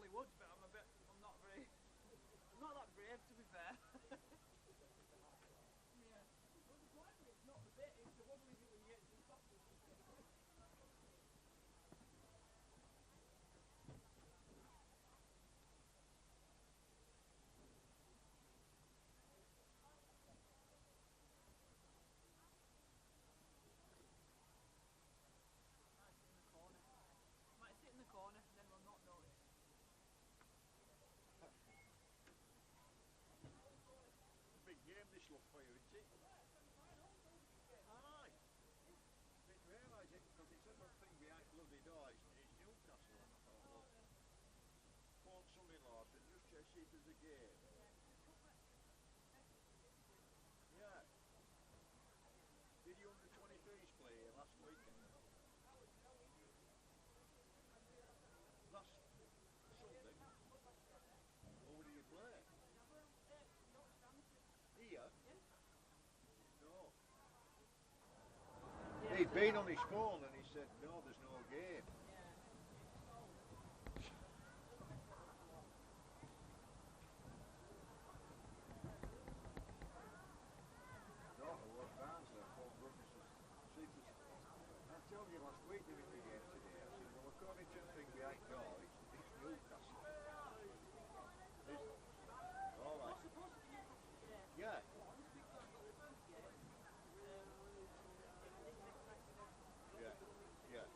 probably would, but I'm not very, I'm not that brave to be fair. Yeah. Well, the primary is not the bit, it's the wobbly bit when you get to the top. Might sit in the corner, then we'll not notice. Big game this look for you, isn't it? Aye. Didn't realise it because it's a little thing behind bloody door. It's Newcastle, and I thought, well, phone son-in-law said just check see if there's a game. Yeah. Did you under 23s play here last weekend? Last Sunday? Who did you play? Here? No. Yeah, He'd been on his phone and he said, no, there's no game. Daughter was Barnsley, phone goodness. I told you last week there was a game today. I said, well, according to the thing behind door, it's Newcastle. All right. Yeah. Yeah. Yeah.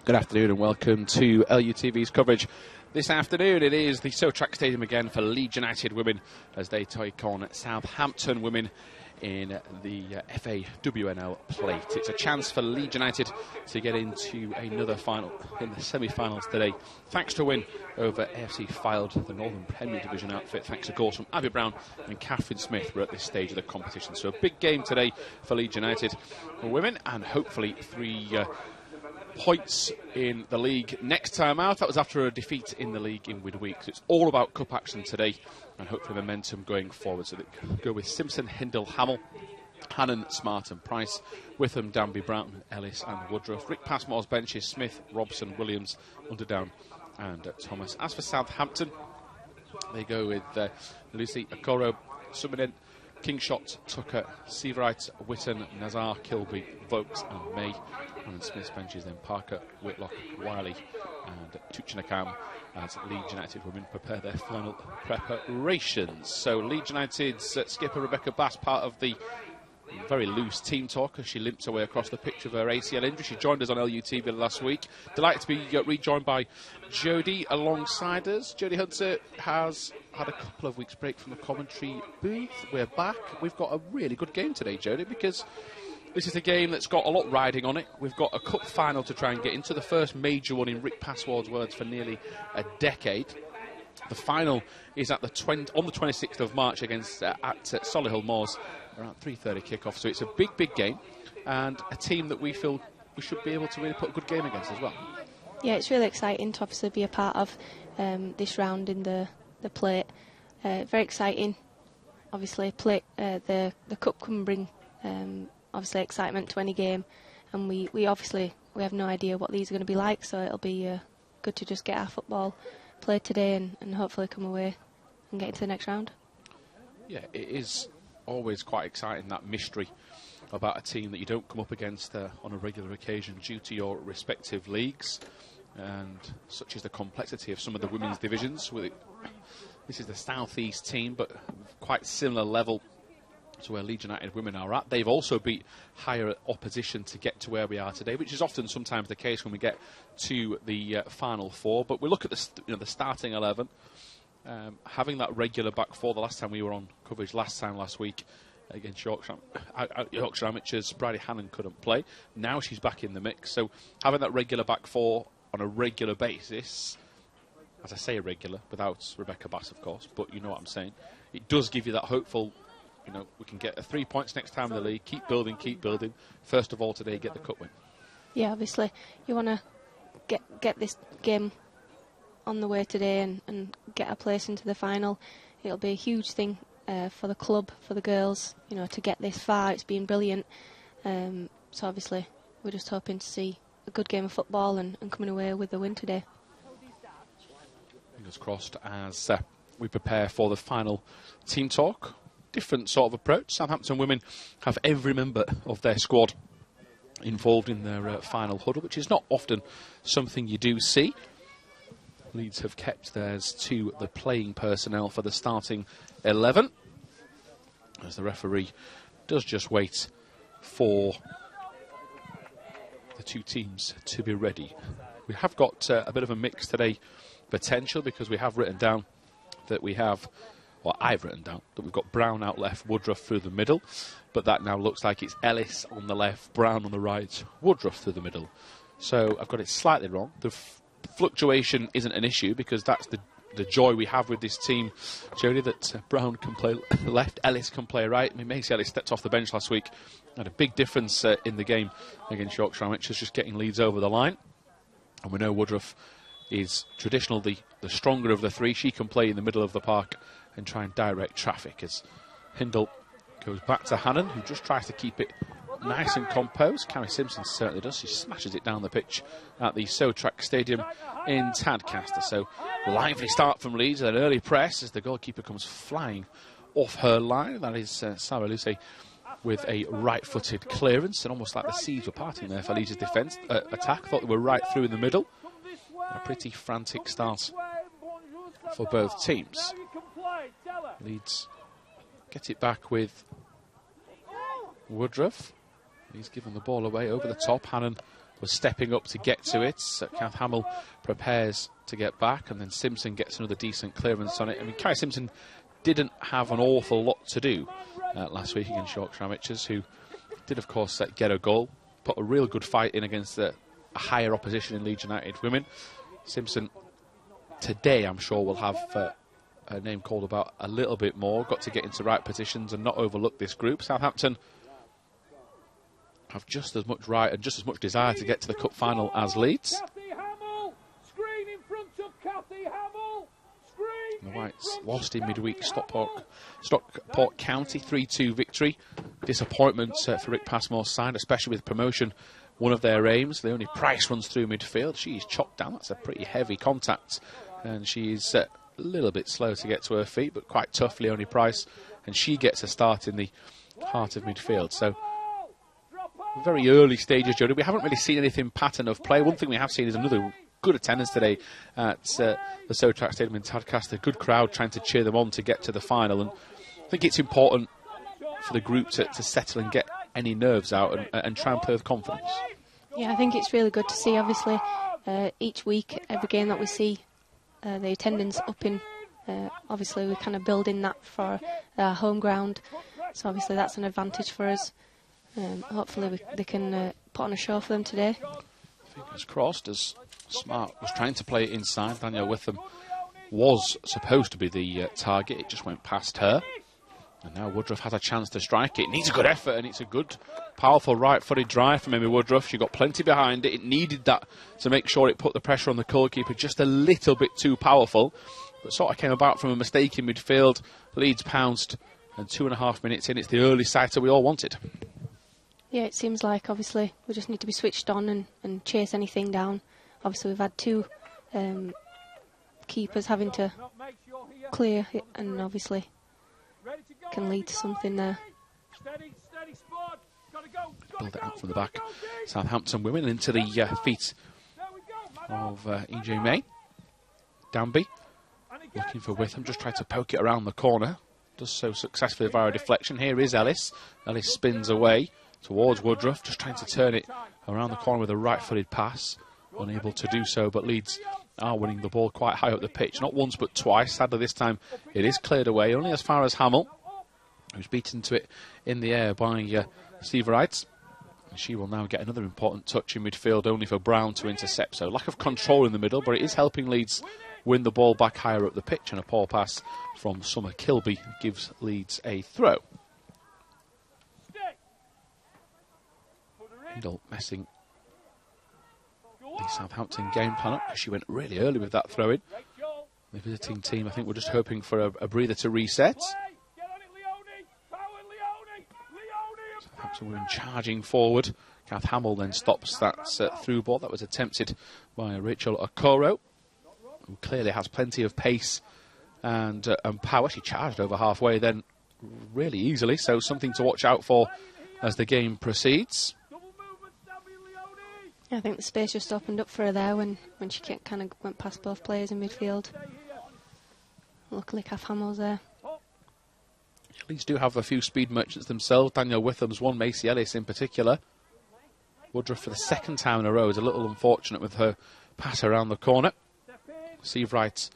Good afternoon and welcome to LUTV's coverage. This afternoon it is the Southampton Stadium again for Leeds United Women as they take on Southampton Women in the FAWNL plate. It's a chance for Leeds United to get into another final in the semi-finals today, thanks to a win over AFC Fylde, the Northern Premier Division outfit, thanks to goals from Abby Brown and Catherine Smith. We're at this stage of the competition, so a big game today for Leeds United Women, and hopefully 3 points in the league next time out. That was after a defeat in the league in midweek. So it's all about cup action today and hopefully momentum going forward. So they go with Simpson, Hindle, Hamill, Hannon, Smart and Price, Witham, Danby, Brown, Ellis and Woodruff. Rick Passmore's benches: Smith, Robson, Williams, Underdown and Thomas. As for Southampton, they go with Lucy, Okoro, Summerden, Kingshot, Tucker, Seabright, Witten, Nazar, Kilby, Vokes and May. And Smith's benches then Parker, Whitlock, Wiley and Tuchinakam as Leeds United Women prepare their final preparations. So Leeds United's skipper Rebecca Bass, part of the very loose team talk as she limps away across the pitch of her ACL injury. She joined us on LUTV last week. Delighted to be rejoined by Jodie alongside us. Jodie Hunter has had a couple of weeks break from the commentary booth. We're back. We've got a really good game today, Jodie, because this is a game that's got a lot riding on it. We've got a cup final to try and get into, the first major one in Rick Passward's words for nearly a decade. The final is at on the 26th of March against at Solihull Moors, around 3:30 kickoff. So it's a big, big game, and a team that we feel we should be able to really put a good game against as well. Yeah, it's really exciting to obviously be a part of this round in the plate. Very exciting. Obviously, the cup can bring obviously excitement to any game, and we have no idea what these are going to be like, so it'll be good to just get our football played today and hopefully come away and get into the next round. Yeah, it is always quite exciting, that mystery about a team that you don't come up against on a regular occasion due to your respective leagues, and such is the complexity of some of the women's divisions. This is the South East team, but quite similar level to where Leeds United Women are at. They've also beat higher opposition to get to where we are today, which is often sometimes the case when we get to the Final Four. But we look at the starting 11, having that regular back four. The last time we were on coverage last week against Yorkshire Amateurs, Bridie Hannon couldn't play. Now she's back in the mix. So having that regular back four on a regular basis, as I say irregular, without Rebecca Bass of course, but you know what I'm saying, it does give you that hopeful, we can get 3 points next time in the league, keep building. First of all today, get the cup win. Yeah, obviously you want to get this game on the way today and get a place into the final. It'll be a huge thing for the club, for the girls, to get this far. It's been brilliant. So obviously we're just hoping to see a good game of football and coming away with the win today. Fingers crossed as we prepare for the final team talk. Different sort of approach. Southampton Women have every member of their squad involved in their final huddle, which is not often something you do see. Leeds have kept theirs to the playing personnel for the starting 11, as the referee does just wait for the two teams to be ready. We have got a bit of a mix today, potential, because we have written down that we have, well, I've written down that we've got Brown out left, Woodruff through the middle, but that now looks like it's Ellis on the left, Brown on the right, Woodruff through the middle. So I've got it slightly wrong. The fluctuation isn't an issue, because that's the joy we have with this team, Jodie, that Brown can play left, Ellis can play right. I mean, Macy Ellis stepped off the bench last week, had a big difference in the game against Yorkshire Amateurs, just getting Leeds over the line. And we know Woodruff is traditional, the stronger of the three. She can play in the middle of the park and try and direct traffic, as Hindle goes back to Hannon, who just tries to keep it nice and composed. Carrie Simpson certainly does. She smashes it down the pitch at the Southampton Stadium in Tadcaster. So lively start from Leeds, an early press as the goalkeeper comes flying off her line. That is Sarah Lucy with a right-footed clearance, and almost like the seas were parting there for Leeds' defence attack. Thought they were right through in the middle. A pretty frantic start for both teams. Leeds get it back with Woodruff. He's given the ball away over the top. Hannon was stepping up to get to it. So Kath Hamill prepares to get back, and then Simpson gets another decent clearance on it. I mean, Kyrie Simpson didn't have an awful lot to do last week against Yorkshire Amateurs, who did, of course, get a goal, put a real good fight in against a higher opposition in Leeds United Women. Simpson today, I'm sure, will have her name called about a little bit more. Got to get into right positions and not overlook this group. Southampton have just as much right and just as much desire to get to the cup final as Leeds. The Whites lost in midweek Stockport County 3-2 victory. Disappointment for Rick Passmore's side, especially with promotion, one of their aims. The only Price runs through midfield. She's chopped down. That's a pretty heavy contact, and she's a little bit slow to get to her feet, but quite tough, Leonie Price, and she gets a start in the heart of midfield. So very early stages, Jodie. We haven't really seen anything pattern of play. One thing we have seen is another good attendance today at the Southampton Stadium in Tadcaster. Good crowd trying to cheer them on to get to the final, and I think it's important for the group to settle and get any nerves out and try and play with confidence. Yeah, I think it's really good to see, obviously, each week, every game that we see, the attendance up in, obviously we're kind of building that for our home ground, so obviously that's an advantage for us. Hopefully they can put on a show for them today. Fingers crossed, as Smart was trying to play it inside. Danielle Witham was supposed to be the target. It just went past her. And now Woodruff has a chance to strike it. It needs a good effort, and it's a good, powerful right-footed drive from Amy Woodruff. She got plenty behind it. It needed that to make sure it put the pressure on the goalkeeper just a little bit too powerful. But sort of came about from a mistake in midfield. Leeds pounced, and 2.5 minutes in, it's the early sighter we all wanted. Yeah, it seems like, obviously, we just need to be switched on and chase anything down. Obviously, we've had two keepers having to clear it, and obviously can lead to something there. Build it out from the back. Southampton Women into the feet of EJ May. Danby looking for Witham, just tried to poke it around the corner. Does so successfully via a deflection. Here is Ellis. Ellis spins away towards Woodruff, just trying to turn it around the corner with a right-footed pass. Unable to do so, but Leeds are winning the ball quite high up the pitch. Not once, but twice. Sadly, this time it is cleared away, only as far as Hamill, who's beaten to it in the air by Steve Wright. She will now get another important touch in midfield, only for Brown to intercept. So lack of control in the middle, but it is helping Leeds win the ball back higher up the pitch, and a poor pass from Summer Kilby gives Leeds a throw. Hindle messing the Southampton game plan up, because she went really early with that throw-in. The visiting team, I think, were just hoping for a breather to reset. Southampton Women charging forward. Kath Hamill then stops that through ball that was attempted by Rachel Okoro, who clearly has plenty of pace and power. She charged over halfway then really easily, so something to watch out for as the game proceeds. I think the space just opened up for her there when she kind of went past both players in midfield. Luckily, Kath Hamill's there. Leeds do have a few speed merchants themselves. Danielle Witham's one, Macy Ellis in particular. Woodruff for the second time in a row is a little unfortunate with her pass around the corner. Steve Wright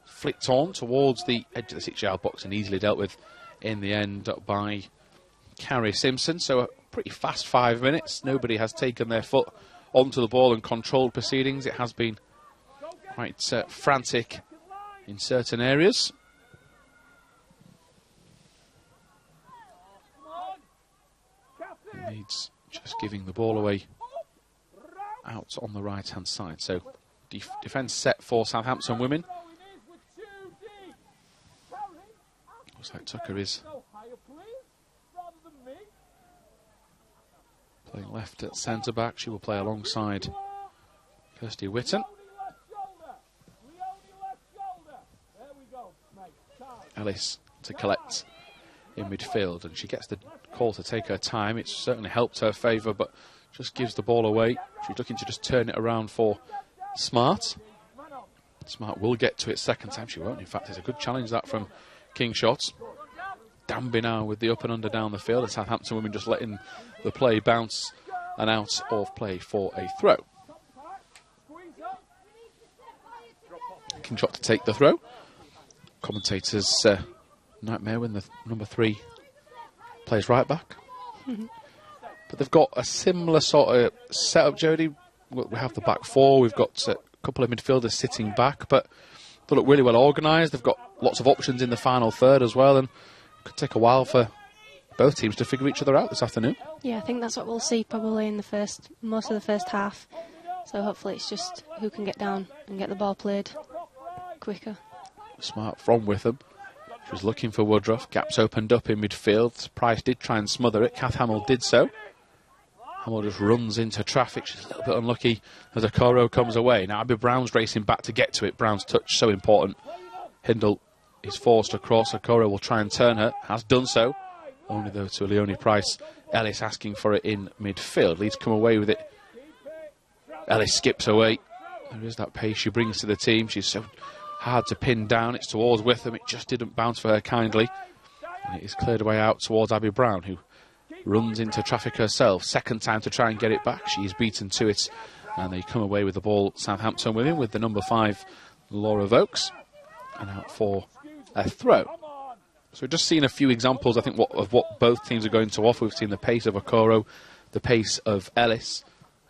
flicked on towards the edge of the 6-yard box and easily dealt with in the end by Carrie Simpson. So a pretty fast 5 minutes. Nobody has taken their foot onto the ball and controlled proceedings. It has been quite frantic in certain areas. Leeds just giving the ball away out on the right-hand side. So defence set for Southampton Women. Looks like Tucker is playing left at centre-back. She will play alongside Kirsty Whitten. Ellis to collect in midfield, and she gets the call to take her time. It's certainly helped her favour, but just gives the ball away. She's looking to just turn it around for Smart. Smart will get to it second time. She won't. In fact, it's a good challenge that from King Shots. Danby now with the up and under down the field, and Southampton Women just letting the play bounce and out of play for a throw. Kingshot to take the throw. Commentators nightmare when the number 3 plays right back. But they've got a similar sort of setup, Jodie. We have the back 4, we've got a couple of midfielders sitting back, but they look really well organised. They've got lots of options in the final third as well, and it could take a while for both teams to figure each other out this afternoon. Yeah, I think that's what we'll see probably in most of the first half. So hopefully it's just who can get down and get the ball played quicker. Smart from Witham. She was looking for Woodruff. Gaps opened up in midfield. Price did try and smother it. Kath Hamill did so. Hamill just runs into traffic. She's a little bit unlucky as Okoro comes away. Now Abby Brown's racing back to get to it. Brown's touch so important. Hindle is forced across. Okoro will try and turn her. Has done so. Only though to Leonie Price. Ellis asking for it in midfield. Leeds come away with it. Ellis skips away. There is that pace she brings to the team. She's so hard to pin down. It's towards Witham. It just didn't bounce for her kindly. And it is cleared away out towards Abby Brown, who runs into traffic herself. Second time to try and get it back. She is beaten to it. And they come away with the ball, Southampton Women, with the number 5, Laura Vokes. And out for a throw. So we've just seen a few examples, I think, of what both teams are going to offer. We've seen the pace of Okoro, the pace of Ellis.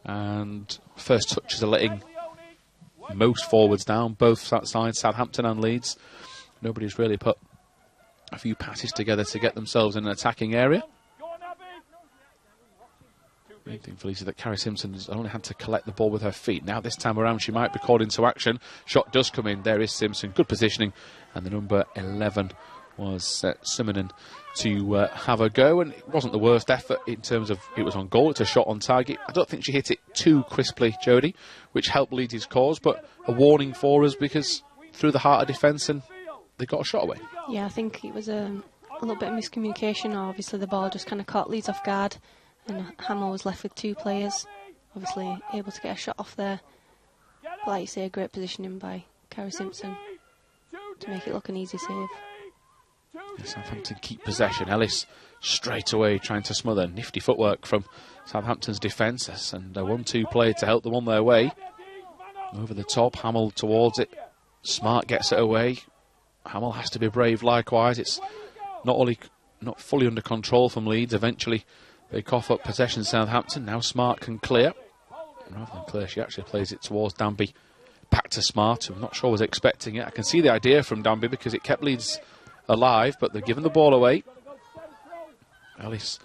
And first touches are letting most forwards down, both sides, Southampton and Leeds. Nobody's really put a few passes together to get themselves in an attacking area. Main thing for Leeds is that Carrie Simpson has only had to collect the ball with her feet. Now this time around she might be called into action. Shot does come in. There is Simpson. Good positioning. And the number 11 was Simonen to have a go, and it wasn't the worst effort in terms of it was on goal. It's a shot on target. I don't think she hit it too crisply, Jodie, which helped Leeds' cause, but a warning for us because through the heart of defence and they got a shot away. Yeah, I think it was a little bit of miscommunication. Obviously the ball just kind of caught Leeds off guard and Hamill was left with 2 players, obviously able to get a shot off there. But like you say, a great positioning by Carrie Simpson to make it look an easy save. Southampton keep possession. Ellis straight away trying to smother. Nifty footwork from Southampton's defence, and a 1-2 play to help them on their way. Over the top, Hamill towards it. Smart gets it away. Hamill has to be brave likewise. It's not fully under control from Leeds. Eventually they cough up possession, Southampton. Now Smart can clear. Rather than clear, she actually plays it towards Danby. Back to Smart, who I'm not sure was expecting it. I can see the idea from Danby because it kept Leeds alive, but they're giving the ball away. Ellis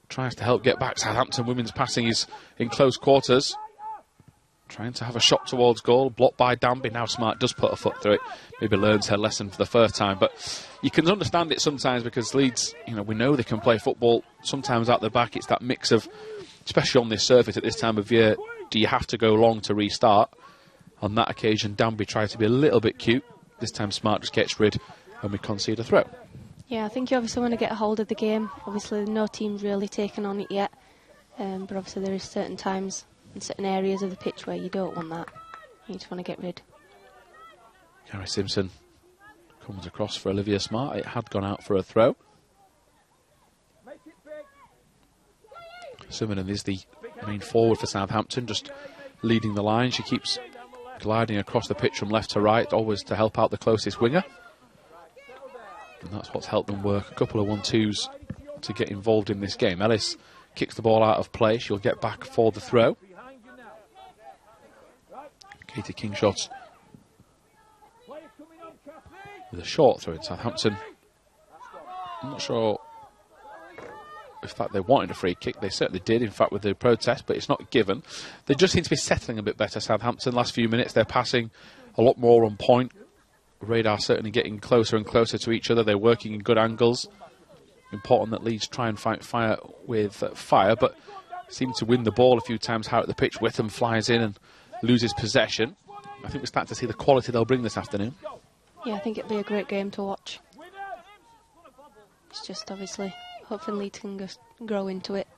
tries to help get back. Southampton Women's passing is in close quarters. Trying to have a shot towards goal, blocked by Danby. Now Smart does put a foot through it. Maybe learns her lesson for the first time, but you can understand it sometimes because Leeds, we know they can play football. Sometimes out the back, it's that mix of, especially on this surface at this time of year, do you have to go long to restart? On that occasion, Danby tried to be a little bit cute. This time Smart just gets rid and we concede a throw. Yeah, I think you obviously want to get a hold of the game. Obviously no team's really taken on it yet, but obviously there is certain times and certain areas of the pitch where you don't want that. You just want to get rid. Carrie Simpson comes across for Olivia Smart. It had gone out for a throw. Simonen is the main forward for Southampton, just leading the line. She keeps gliding across the pitch from left to right, always to help out the closest winger. And that's what's helped them work a couple of 1-2s to get involved in this game. Ellis kicks the ball out of play. She'll get back for the throw. Katie Kingshot with a short throw in Southampton. I'm not sure if they wanted a free kick. They certainly did, in fact, with the protest, but it's not given. They just seem to be settling a bit better, Southampton. Last few minutes, they're passing a lot more on point. Radar certainly getting closer and closer to each other. They're working in good angles. Important that Leeds try and fight fire with fire, but seem to win the ball a few times high at the pitch. Witham flies in and loses possession. I think we're starting to see the quality they'll bring this afternoon. Yeah, I think it'll be a great game to watch. It's just obviously hopefully Leeds can just grow into it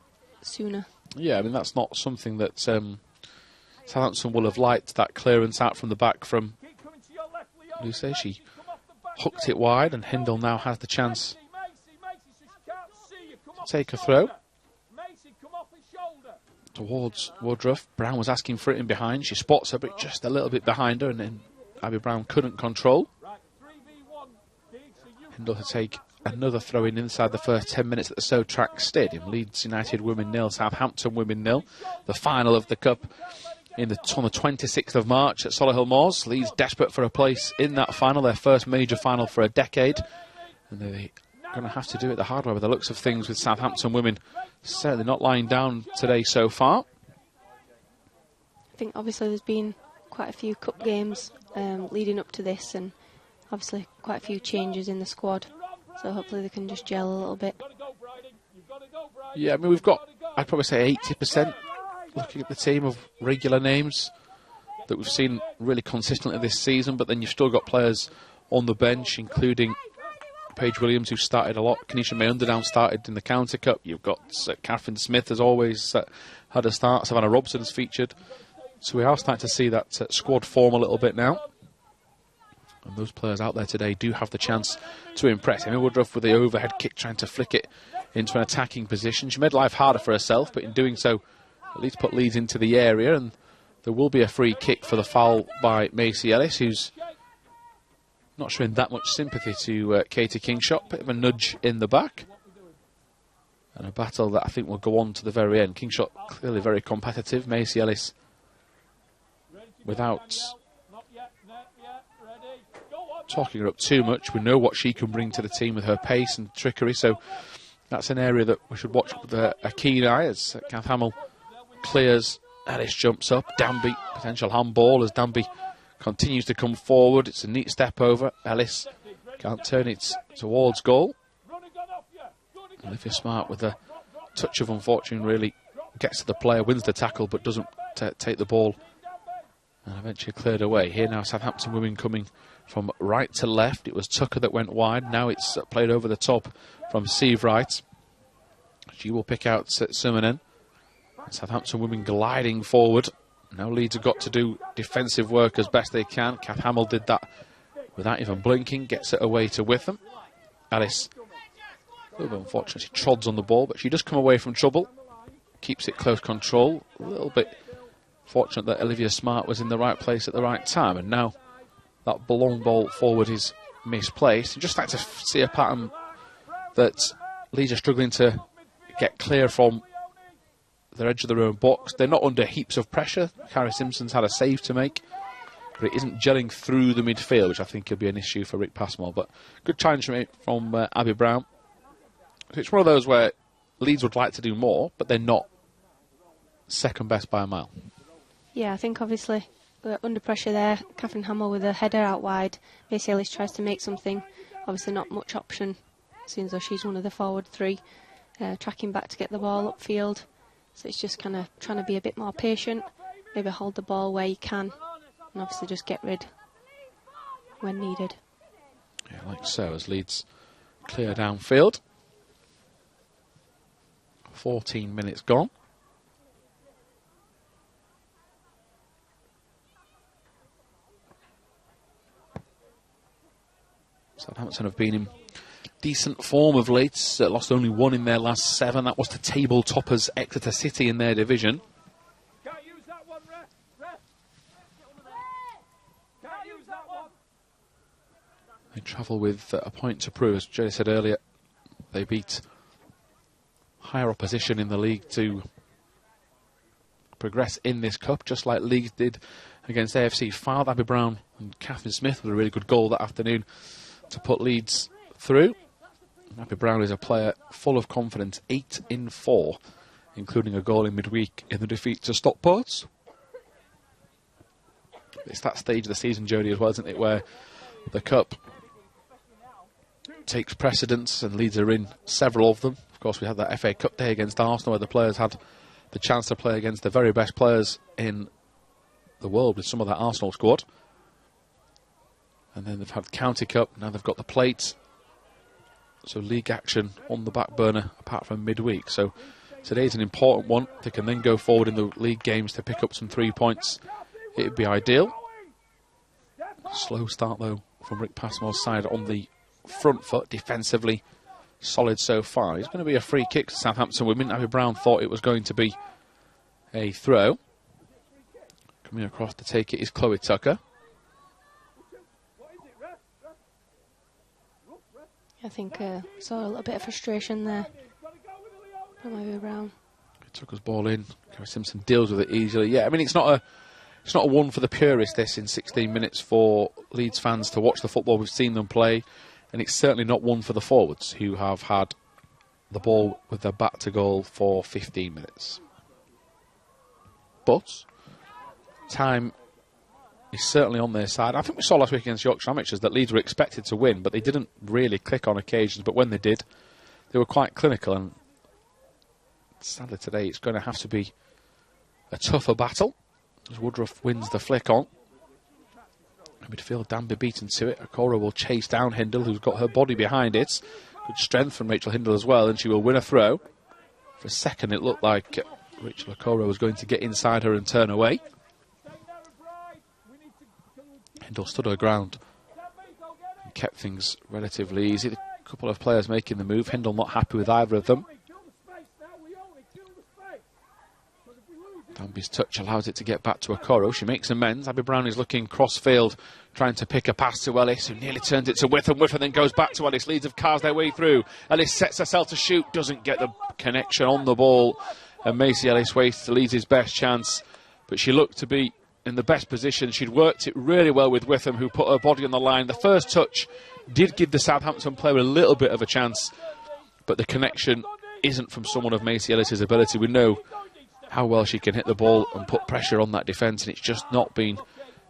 sooner. Yeah, I mean, that's not something that Southampton will have liked, that clearance out from the back from Luce. She hooked it wide, and Hindle now has the chance to take a throw. towards Woodruff. Brown was asking for it in behind. She spots her, but just a little bit behind her, and then Abby Brown couldn't control. Hindle to take another throw in inside the first 10 minutes at the Southampton Stadium. Leeds United Women 0, Southampton Women 0. The final of the Cup on the 26th of March at Solihull Moors. Leeds desperate for a place in that final, their first major final for a decade. And they're going to have to do it the hard way by the looks of things, with Southampton Women certainly not lying down today so far. I think obviously there's been quite a few cup games leading up to this, and obviously quite a few changes in the squad. So hopefully they can just gel a little bit. Yeah, I mean, we've got, I'd probably say 80% looking at the team of regular names that we've seen really consistently this season, but then you've still got players on the bench, including Paige Williams, who started a lot. Kenesha May Underdown started in the County Cup. You've got Catherine Smith, as always, had a start. Savannah Robson's featured. So we are starting to see that squad form a little bit now. And those players out there today do have the chance to impress. Emma Woodruff with the overhead kick, trying to flick it into an attacking position. She made life harder for herself, but in doing so, at least put Leeds into the area. And there will be a free kick for the foul by Macy Ellis, who's not showing that much sympathy to Katie Kingshot. Bit of a nudge in the back. And a battle that I think will go on to the very end. Kingshot clearly very competitive. Macy Ellis without talking her up too much. We know what she can bring to the team with her pace and trickery, so that's an area that we should watch with a keen eye as Kath Hamill clears. Ellis jumps up. Danby, potential handball as Danby continues to come forward. It's a neat step over. Ellis can't turn it towards goal. Olivia Smart with a touch of unfortune really gets to the player, wins the tackle, but doesn't take the ball, and eventually cleared away. Here now Southampton Women coming from right to left. It was Tucker that went wide. Now it's played over the top from Steve Wright. She will pick out Simonen. Southampton Women gliding forward. Now Leeds have got to do defensive work as best they can. Kath Hamill did that without even blinking. Gets it away to Witham. Alice, a little bit unfortunate, she trods on the ball, but she does come away from trouble. Keeps it close control. A little bit fortunate that Olivia Smart was in the right place at the right time. And now that long ball forward is misplaced. You just like to see a pattern that Leeds are struggling to get clear from the edge of their own box. They're not under heaps of pressure. Carrie Simpson's had a save to make, but it isn't gelling through the midfield, which I think could be an issue for Rick Passmore. But good challenge from Abby Brown. It's one of those where Leeds would like to do more, but they're not second best by a mile. Yeah, I think obviously we're under pressure there. Catherine Hamill with a header out wide. Macy Ellis tries to make something. Obviously not much option, seems though she's one of the forward three. Tracking back to get the ball upfield. So it's just kind of trying to be a bit more patient. Maybe hold the ball where you can. And obviously just get rid when needed. Yeah, like so, as Leeds clear downfield. 14 minutes gone. Southampton have been in decent form of late. Lost only one in their last 7. That was to table toppers Exeter City in their division. Can't use that one, ref. Can't use that one. They travel with a point to prove. As Jerry said earlier, they beat higher opposition in the league to progress in this cup, just like Leeds did against AFC Fylde. Abby Brown and Catherine Smith with a really good goal that afternoon to put Leeds through. Abby Brown is a player full of confidence, 8 in 4, including a goal in midweek in the defeat to Stockport. It's that stage of the season, Jodie, as well, isn't it, where the cup takes precedence and Leeds are in several of them. Of course, we had that FA Cup day against Arsenal where the players had the chance to play against the very best players in the world with some of that Arsenal squad. And then they've had County Cup, now they've got the plate. So league action on the back burner apart from midweek. So today's an important one. They can then go forward in the league games to pick up some 3 points. It would be ideal. Slow start though from Rick Passmore's side on the front foot defensively. solid so far. It's going to be a free kick to Southampton Women. Abby Brown thought it was going to be a throw. Coming across to take it is Chloe Tucker. I think saw a little bit of frustration there from Abby Brown. Tucker's ball in. Gary Simpson deals with it easily. Yeah, I mean, it's not a one for the purists, this, in 16 minutes for Leeds fans to watch the football we've seen them play. And it's certainly not one for the forwards, who have had the ball with their back to goal for 15 minutes. But time is certainly on their side. I think we saw last week against Yorkshire Amateurs that Leeds were expected to win, but they didn't really click on occasions. But when they did, they were quite clinical. And sadly today, it's going to have to be a tougher battle as Woodruff wins the flick on. Midfield, Danby beaten to it. Okoro will chase down Hindle, who's got her body behind it. Good strength from Rachel Hindle as well, and she will win a throw. For a second, it looked like Rachel Okoro was going to get inside her and turn away. Hindle stood her ground and kept things relatively easy. A couple of players making the move. Hindle not happy with either of them. Danby's touch allows it to get back to Okoro. She makes amends. Abby Brown is looking cross-field, trying to pick a pass to Ellis, who nearly turns it to Witham. Witham then goes back to Ellis. Leeds have cars their way through. Ellis sets herself to shoot, doesn't get the connection on the ball. And Macy Ellis wastes Leeds' best chance. But she looked to be in the best position. She'd worked it really well with Witham, who put her body on the line. The first touch did give the Southampton player a little bit of a chance, but the connection isn't from someone of Macy Ellis' ability. We know how well she can hit the ball and put pressure on that defence, and it's just not been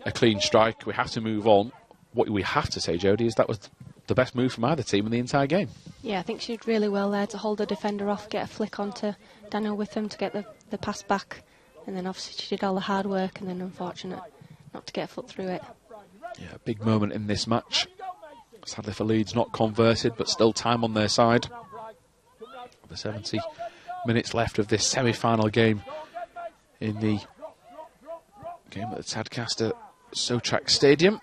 a clean strike. We have to move on. What we have to say, Jodie, is that was the best move from either team in the entire game. Yeah, I think she did really well there to hold the defender off, get a flick onto Daniel Witham to get the pass back, and then obviously she did all the hard work, and then unfortunate not to get a foot through it. Yeah, a big moment in this match. Sadly for Leeds, not converted, but still time on their side. The 70 minutes left of this semi-final game in the game at the Tadcaster Sotrac Stadium.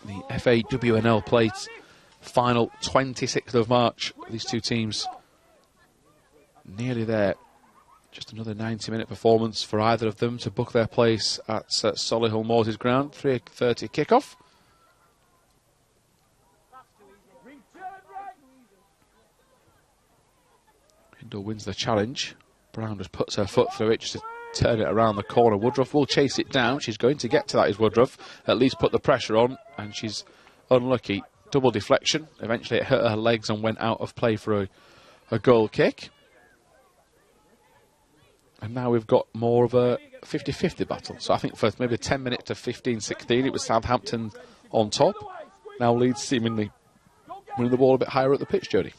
The FAWNL plays final 26th of March. These two teams nearly there. Just another 90-minute performance for either of them to book their place at Solihull Moors ground. 3:30 kickoff. Hindle wins the challenge. Brown just puts her foot through it just to turn it around the corner. Woodruff will chase it down. She's going to get to that, is Woodruff. At least put the pressure on, and she's unlucky. Double deflection. Eventually it hurt her legs and went out of play for a goal kick. And now we've got more of a 50-50 battle. So I think for maybe 10 minutes to 15-16, it was Southampton on top. Now Leeds seemingly winning the ball a bit higher up the pitch, Jodie.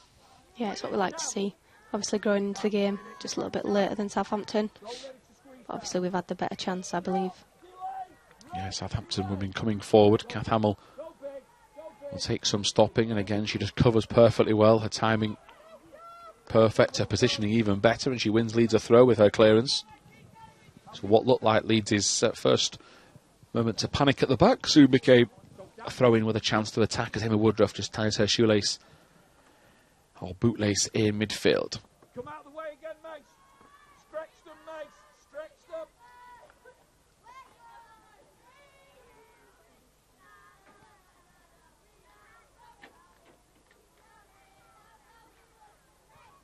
Yeah, it's what we like to see. Obviously growing into the game just a little bit later than Southampton. But obviously we've had the better chance, I believe. Yeah, Southampton women coming forward. Kath Hamill will take some stopping, and again she just covers perfectly well. Her timing perfect, her positioning even better, and she wins Leeds a throw with her clearance. So what looked like Leeds' first moment to panic at the back soon became a throw-in with a chance to attack as Emma Woodruff just ties her shoelace or bootlace in midfield. Come out of the way again, mate. Stretch them, mate. Stretch them.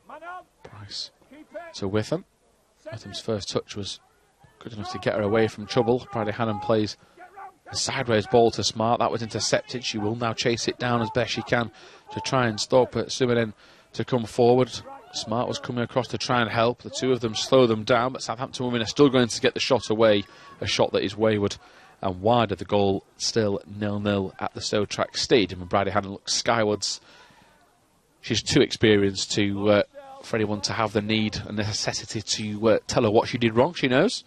Man on. Price to Witham. Witham's first touch was good enough to get her away from trouble. Bradley Hannon plays a sideways ball to Smart. That was intercepted. She will now chase it down as best she can to try and stop Suminen to come forward. Smart was coming across to try and help. The two of them slow them down, but Southampton women are still going to get the shot away. A shot that is wayward and wide of the goal. Still 0-0 at the Sotrac Stadium, and Bradley Hannon looks skywards. She's too experienced for anyone to have the need and the necessity to tell her what she did wrong. She knows,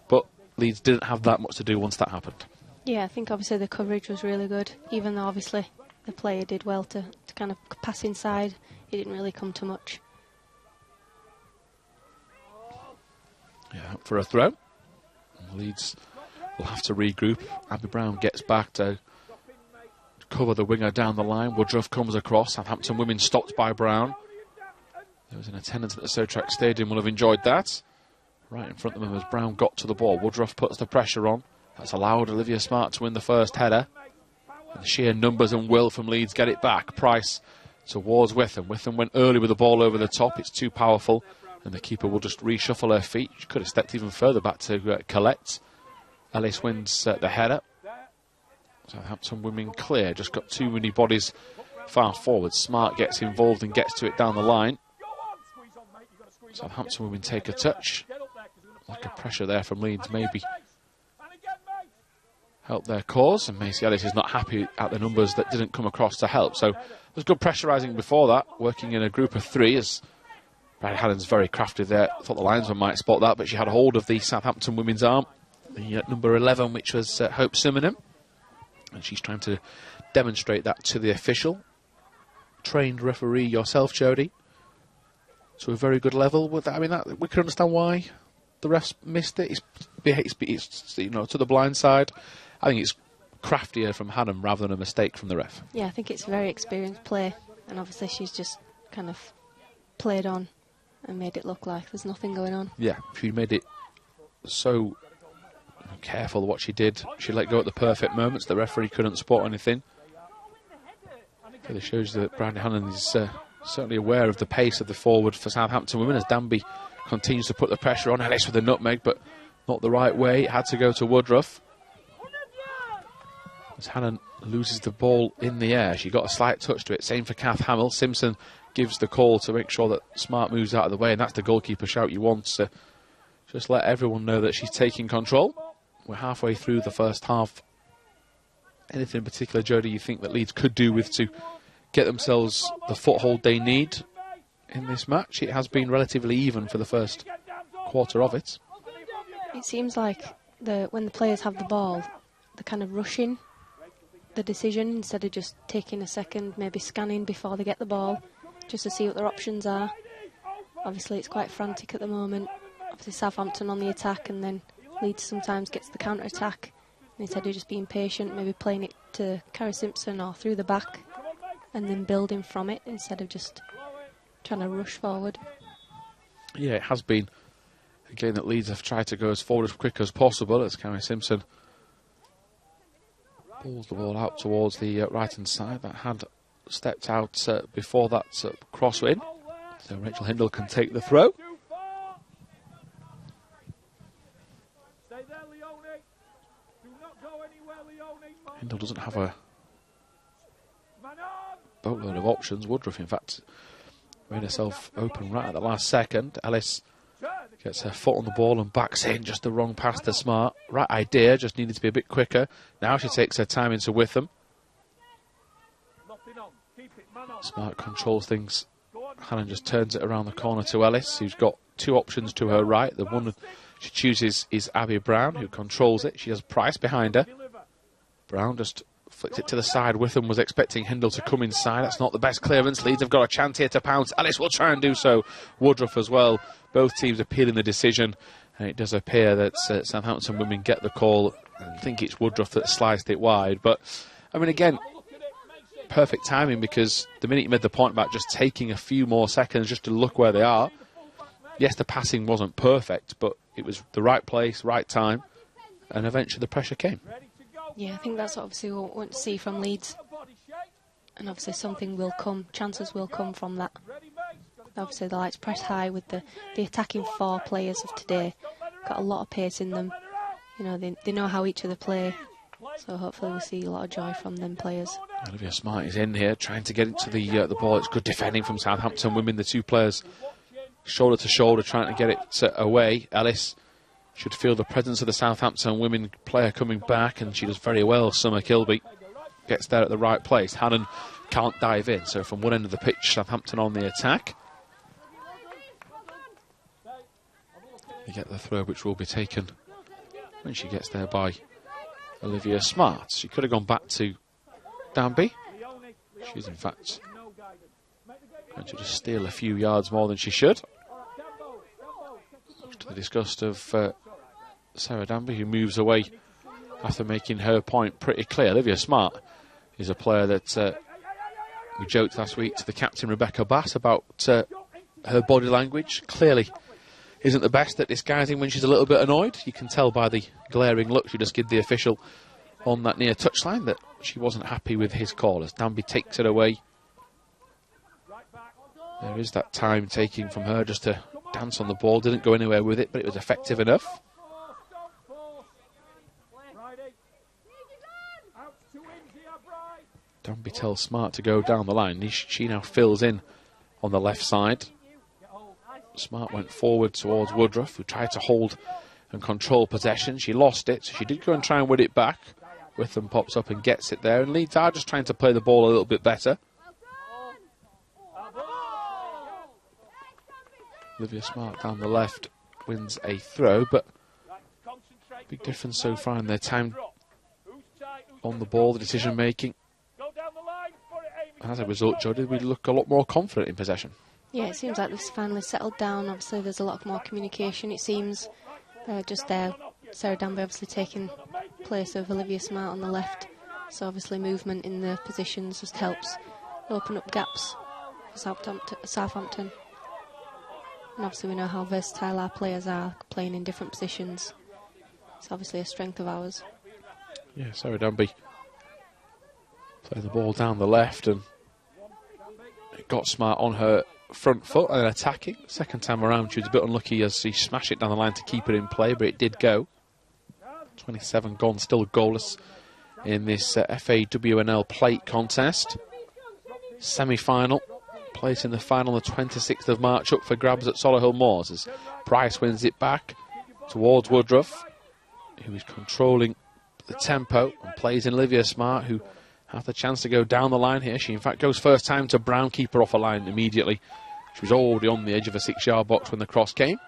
but Leeds didn't have that much to do once that happened. Yeah, I think obviously the coverage was really good, even though obviously the player did well to kind of pass inside. It didn't really come to much. Yeah, for a throw. Leeds will have to regroup. Abby Brown gets back to cover the winger down the line. Woodruff comes across. Southampton women stopped by Brown. Those in attendance at the Southampton Stadium will have enjoyed that. Right in front of them as Brown got to the ball. Woodruff puts the pressure on. That's allowed Olivia Smart to win the first header. And the sheer numbers and will from Leeds get it back. Price towards Witham. Witham went early with the ball over the top. It's too powerful. And the keeper will just reshuffle her feet. She could have stepped even further back to Colette. Ellis wins the header. Southampton Women clear. Just got too many bodies far forward. Smart gets involved and gets to it down the line. Southampton Women take a touch. Like a pressure there from Leeds, maybe help their cause. And Macy Ellis is not happy at the numbers that didn't come across to help. So there's good pressurising before that, working in a group of three as Brad Hannon's very crafty there. I thought the linesman might spot that, but she had a hold of the Southampton women's arm. The number 11, which was Hope Simonham. And she's trying to demonstrate that to the official. Trained referee yourself, Jodie. To a very good level. With that, I mean, that, we can understand why the refs missed it. It's you know, to the blind side. I think it's craftier from Hannon rather than a mistake from the ref. Yeah, I think it's very experienced play, and obviously she's just kind of played on and made it look like there's nothing going on. Yeah, she made it so careful what she did. She let go at the perfect moments. The referee couldn't spot anything. It shows that Brad Hannon is certainly aware of the pace of the forward for Southampton Women as Danby continues to put the pressure on. Ellis with the nutmeg, but not the right way. It had to go to Woodruff. As Hannon loses the ball in the air, she got a slight touch to it. Same for Kath Hamill. Simpson gives the call to make sure that Smart moves out of the way, and that's the goalkeeper shout you want to just let everyone know that she's taking control. We're halfway through the first half. Anything in particular, Jodie, you think that Leeds could do with to get themselves the foothold they need in this match? It has been relatively even for the first quarter of it. It seems like when the players have the ball, they're kind of rushing the decision instead of just taking a second, maybe scanning before they get the ball, just to see what their options are. Obviously, it's quite frantic at the moment. Obviously, Southampton on the attack, and then Leeds sometimes gets the counter-attack. Instead of just being patient, maybe playing it to Cara Simpson or through the back, and then building from it instead of just trying to rush forward. Yeah, it has been again that Leeds have tried to go as forward as quick as possible as Cara Simpson pulls the ball out towards the right-hand side. That had stepped out before that cross in. So Rachel Hindle can take the throw. Hindle doesn't have a boatload of options. Woodruff, in fact, made herself open right at the last second. Ellis gets her foot on the ball and backs in. Just the wrong pass to Smart. Right idea, just needed to be a bit quicker. Now she takes her time into Witham. Smart controls things. Hannon just turns it around the corner to Ellis, who's got two options to her right. The one she chooses is Abby Brown, who controls it. She has Price behind her. Brown just flicks it to the side. Witham was expecting Hindle to come inside. That's not the best clearance. Leeds have got a chance here to pounce. Ellis will try and do so. Woodruff as well. Both teams appealing the decision. And it does appear that Southampton Women get the call. I think it's Woodruff that sliced it wide. But, I mean, again, perfect timing, because the minute you made the point about just taking a few more seconds just to look where they are, yes, the passing wasn't perfect, but it was the right place, right time, and eventually the pressure came. Yeah, I think that's obviously what we want to see from Leeds. And obviously something will come, chances will come from that. Obviously the lights press high with the attacking four players of today. Got a lot of pace in them. You know, they know how each other play. So hopefully we'll see a lot of joy from them players. Olivia Smart is in here trying to get into the ball. It's good defending from Southampton Women. The two players shoulder to shoulder trying to get it away. Ellis should feel the presence of the Southampton Women player coming back, and she does very well. Summer Kilby gets there at the right place. Hannon can't dive in, so from one end of the pitch, Southampton on the attack. They get the throw, which will be taken when she gets there by Olivia Smart. She could have gone back to Danby. She's in fact going to just steal a few yards more than she should, to the disgust of Sarah Danby, who moves away after making her point pretty clear. Olivia Smart is a player that we joked last week to the captain Rebecca Bass about her body language clearly isn't the best at disguising when she's a little bit annoyed. You can tell by the glaring look she just gave the official on that near touchline that she wasn't happy with his call as Danby takes it away. There is that time taking from her just to dance on the ball. Didn't go anywhere with it, but it was effective enough. Danby tells Smart to go down the line. She now fills in on the left side. Smart went forward towards Woodruff, who tried to hold and control possession. She lost it, so she did go and try and win it back. Witham pops up and gets it there, and Leeds are just trying to play the ball a little bit better. Olivia Smart down the left wins a throw, but big difference so far in their time on the ball, the decision making. As a result, Jodie, we look a lot more confident in possession. Yeah, it seems like this finally settled down. Obviously, there's a lot more communication, it seems. Just there, Sarah Danby obviously taking place of Olivia Smart on the left. So obviously movement in the positions just helps open up gaps for Southampton. And obviously we know how versatile our players are, playing in different positions. It's obviously a strength of ours. Yeah, Sarah Danby playing the ball down the left, and it got Smart on her front foot and then attacking. Second time around she was a bit unlucky as she smashed it down the line to keep it in play, but it did go. 27 gone, still goalless in this FAWNL plate contest. Semi-final, place in the final on the 26th of March, up for grabs at Solihull Moors as Price wins it back towards Woodruff, who is controlling the tempo and plays in Olivia Smart, who has the chance to go down the line here. She in fact goes first time to Brown, keeper off a line immediately. She was already on the edge of a 6-yard box when the cross came.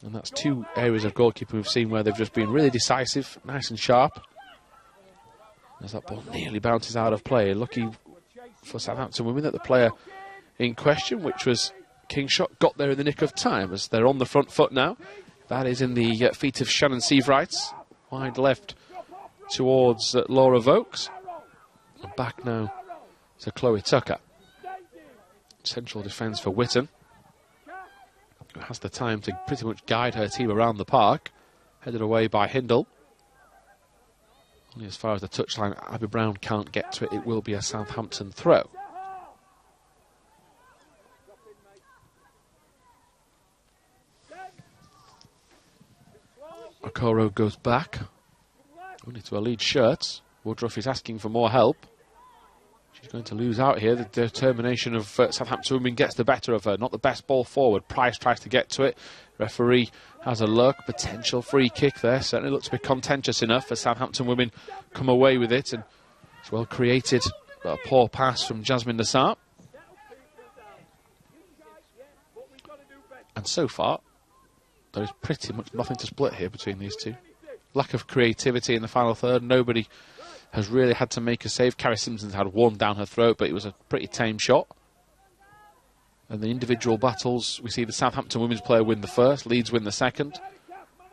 And that's two areas of goalkeeping we've seen where they've just been really decisive, nice and sharp. As that ball nearly bounces out of play. Lucky for Southampton Women that the player in question, which was Kingshot, got there in the nick of time as they're on the front foot now. That is in the feet of Shannon Sieverites. Wide left towards Laura Vokes. Back now to Chloe Tucker. Central defence for Witten, who has the time to pretty much guide her team around the park. Headed away by Hindle. Only as far as the touchline, Abby Brown can't get to it. It will be a Southampton throw. Okoro goes back, only to a lead shirt. Woodruff is asking for more help. She's going to lose out here. The determination of Southampton Women gets the better of her. Not the best ball forward. Price tries to get to it. Referee has a look. Potential free kick there. Certainly looks to be contentious enough as Southampton Women come away with it. And it's well created, but a poor pass from Jasmine Nassar. And so far, there is pretty much nothing to split here between these two. Lack of creativity in the final third. Nobody has really had to make a save. Carrie Simpson's had one down her throat, but it was a pretty tame shot. And the individual battles, we see the Southampton women's player win the first, Leeds win the second,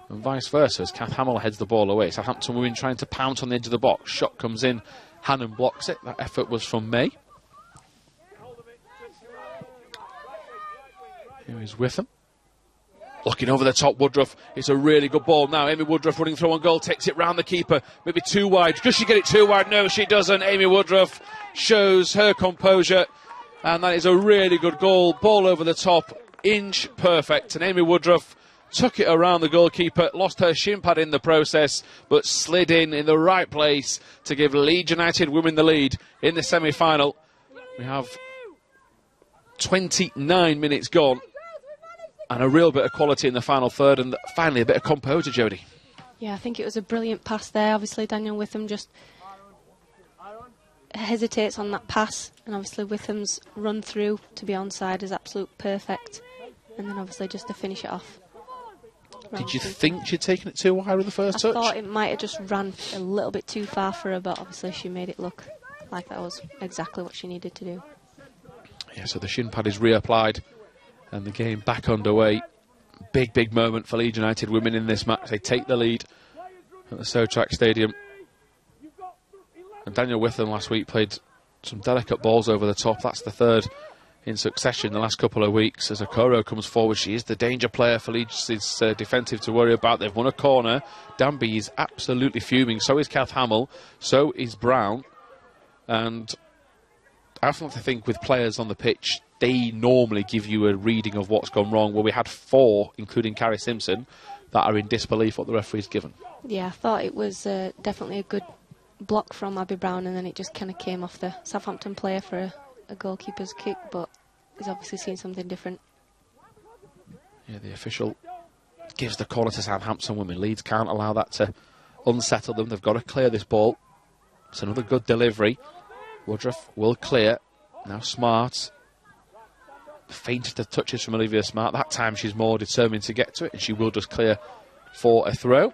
and vice versa as Kath Hamill heads the ball away. Southampton women trying to pounce on the edge of the box. Shot comes in, Hannon blocks it. That effort was from May. Here is Witham. Looking over the top, Woodruff. It's a really good ball now. Amy Woodruff running through on goal, takes it round the keeper. Maybe too wide. Does she get it too wide? No, she doesn't. Amy Woodruff shows her composure. And that is a really good goal. Ball over the top, inch perfect. And Amy Woodruff took it around the goalkeeper, lost her shin pad in the process, but slid in the right place to give Leeds United Women the lead in the semi-final. We have 29 minutes gone. And a real bit of quality in the final third, and finally a bit of composure, Jodie. Yeah, I think it was a brilliant pass there. Obviously, Daniel Witham just hesitates on that pass, and obviously Witham's run through to be onside is absolute perfect. And then obviously just to finish it off. Did you think she'd taken it too wide with the first touch? I thought it might have just ran a little bit too far for her, but obviously she made it look like that was exactly what she needed to do. Yeah, so the shin pad is reapplied. And the game back underway. Big, big moment for Leeds United Women in this match. They take the lead at the Southampton Stadium. And Daniel Witham last week played some delicate balls over the top. That's the third in succession the last couple of weeks. As Okoro comes forward, she is the danger player for Leeds. It's defensive to worry about. They've won a corner. Danby is absolutely fuming. So is Kath Hamill. So is Brown. And I often have to think with players on the pitch, they normally give you a reading of what's gone wrong. Well, we had 4, including Carrie Simpson, that are in disbelief what the referee's given. Yeah, I thought it was definitely a good block from Abby Brown, and then it just kind of came off the Southampton player for a goalkeeper's kick, but he's obviously seen something different. Yeah, the official gives the corner to Southampton women. Leeds can't allow that to unsettle them. They've got to clear this ball. It's another good delivery. Woodruff will clear. Now Smart. Faintest of touches from Olivia Smart. That time she's more determined to get to it, and she will just clear for a throw.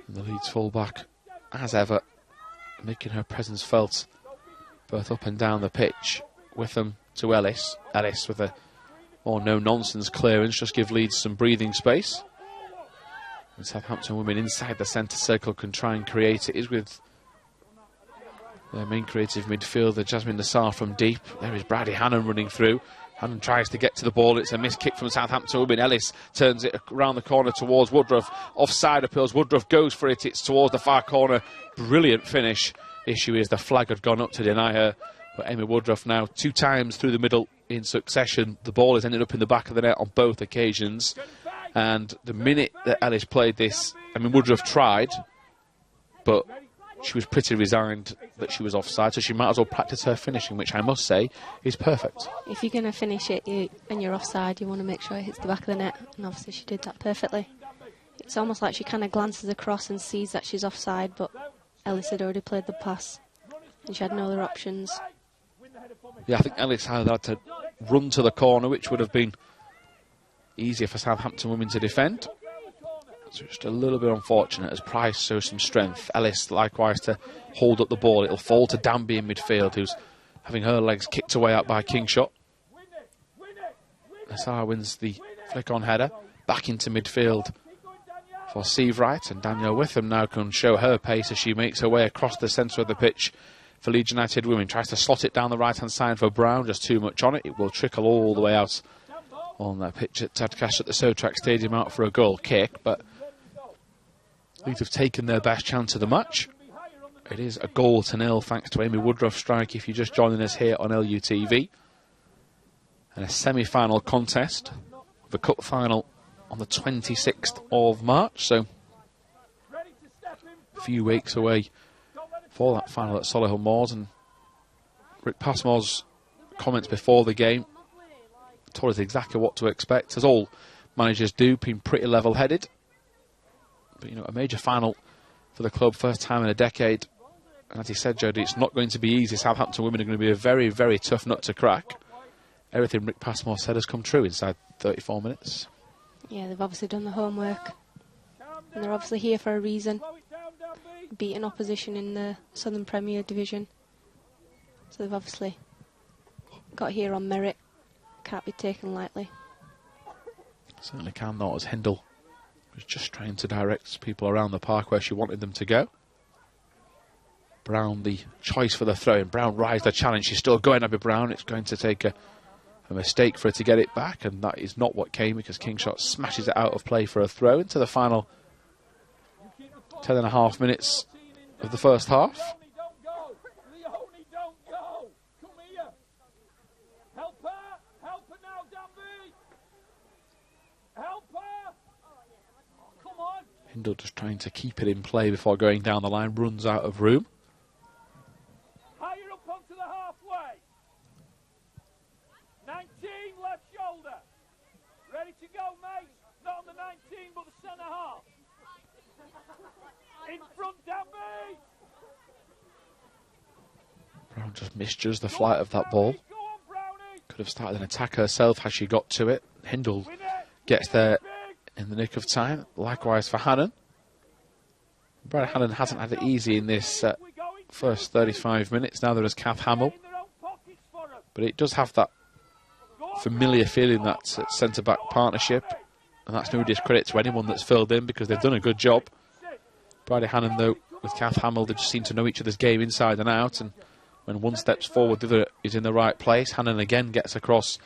And the Leeds fullback, as ever, making her presence felt both up and down the pitch. With them to Ellis. Ellis with a more no-nonsense clearance, just give Leeds some breathing space. And Southampton women inside the centre circle can try and create. It is with their main creative midfielder, Jasmine Nassar, from deep. There is Brady Hannon running through. Hannon tries to get to the ball. It's a missed kick from Southampton women. Ellis turns it around the corner towards Woodruff. Offside appeals. Woodruff goes for it. It's towards the far corner. Brilliant finish. Issue is the flag had gone up to deny her. But Amy Woodruff now 2 times through the middle in succession. The ball has ended up in the back of the net on both occasions. And the minute that Ellis played this, I mean, Woodruff tried, but she was pretty resigned that she was offside, so she might as well practice her finishing, which I must say is perfect. If you're going to finish it and you're offside, you want to make sure it hits the back of the net, and obviously she did that perfectly. It's almost like she kind of glances across and sees that she's offside, but Ellis had already played the pass, and she had no other options. Yeah, I think Ellis had to run to the corner, which would have been easier for Southampton women to defend. So just a little bit unfortunate as Price shows some strength. Ellis likewise to hold up the ball. It'll fall to Danby in midfield, who's having her legs kicked away out by Kingshot. Nassar wins the flick-on header. Back into midfield for Seavright, and Danielle Witham now can show her pace as she makes her way across the centre of the pitch for Leeds United Women. Tries to slot it down the right-hand side for Brown, just too much on it. It will trickle all the way out on that pitch at Tadcaster at the Southampton Stadium out for a goal kick, but Leeds have taken their best chance of the match. It is a 1-0 thanks to Amy Woodruff's strike if you're just joining us here on LUTV. And a semi-final contest with a cup final on the 26th of March, so a few weeks away for that final at Solihull Moors. And Rick Passmore's comments before the game told us exactly what to expect, as all managers do, being pretty level-headed. But, you know, a major final for the club, first time in a decade. And as he said, Jodie, it's not going to be easy. Southampton women are going to be a very, very tough nut to crack. Everything Rick Passmore said has come true inside 34 minutes. Yeah, they've obviously done the homework. And they're obviously here for a reason. Beating opposition in the Southern Premier Division. So they've obviously got here on merit. Can't be taken lightly. Certainly can not, as Hindle was just trying to direct people around the park where she wanted them to go. Brown the choice for the throw, and Brown rides the challenge. She's still going, Abby Brown. It's going to take a mistake for her to get it back, and that is not what came, because Kingshot smashes it out of play for a throw into the final 10.5 minutes of the first half. Hindle just trying to keep it in play before going down the line, runs out of room. Higher up onto the halfway. 19 left shoulder. Ready to go, mate. Not on the 19, but the centre half. In front, Danby. Brown just misjudged the flight of that ball. Could have started an attack herself had she got to it. Hindle gets there in the nick of time. Likewise for Hannon. Brad Hannon hasn't had it easy in this first 35 minutes. Now there is Kath Hamill. But it does have that familiar feeling, that centre-back partnership. And that's no discredit to anyone that's filled in, because they've done a good job. Brady Hannon, though, with Kath Hamill. They just seem to know each other's game inside and out, and when one steps forward, the other is in the right place. Hannon again gets across,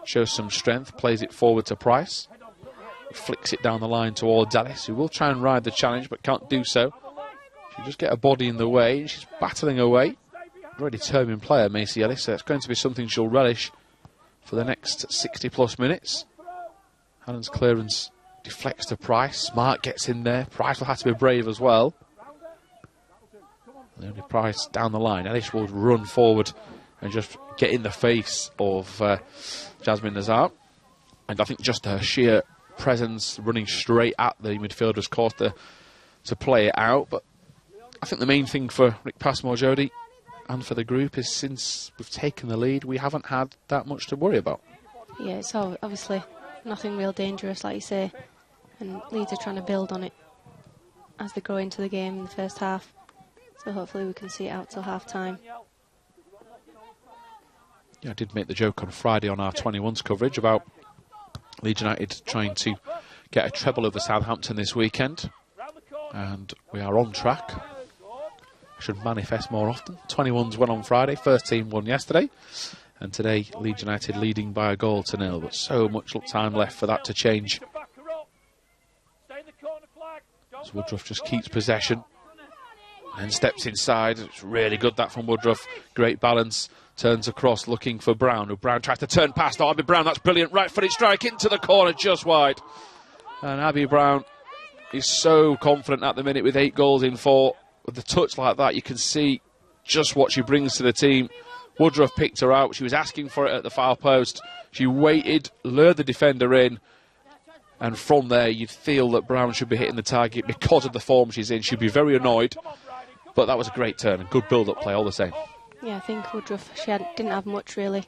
shows some strength, plays it forward to Price. Flicks it down the line towards Alice, who will try and ride the challenge but can't do so. She just get her body in the way, and she's battling away. Very determined player, Macy Ellis, so it's going to be something she'll relish for the next 60 plus minutes. Hannon's clearance deflects to Price. Smart gets in there. Price will have to be brave as well. And only Price down the line. Ellis will run forward and just get in the face of Jasmine Nazar. And I think just her sheer presence running straight at the midfielders caused her to play it out. But I think the main thing for Rick Passmore, Jodie, and for the group is since we've taken the lead, we haven't had that much to worry about. Yeah, it's obviously nothing real dangerous, like you say, and Leeds are trying to build on it as they grow into the game in the first half. So hopefully we can see it out till half-time. Yeah, I did make the joke on Friday on our 21s coverage about Leeds United trying to get a treble over Southampton this weekend, and we are on track. Should manifest more often. 21s won on Friday, first team won yesterday, and today Leeds United leading by a goal to 0, but so much time left for that to change. So Woodruff just keeps possession and steps inside. It's really good that from Woodruff. Great balance. Turns across looking for Brown. Brown tries to turn past Abby Brown. That's brilliant. Right footed strike into the corner just wide. And Abby Brown is so confident at the minute with 8 goals in 4. With a touch like that, you can see just what she brings to the team. Woodruff picked her out. She was asking for it at the far post. She waited, lured the defender in. And from there, you'd feel that Brown should be hitting the target because of the form she's in. She'd be very annoyed. But that was a great turn and good build-up play all the same. Yeah, I think Woodruff, didn't have much really,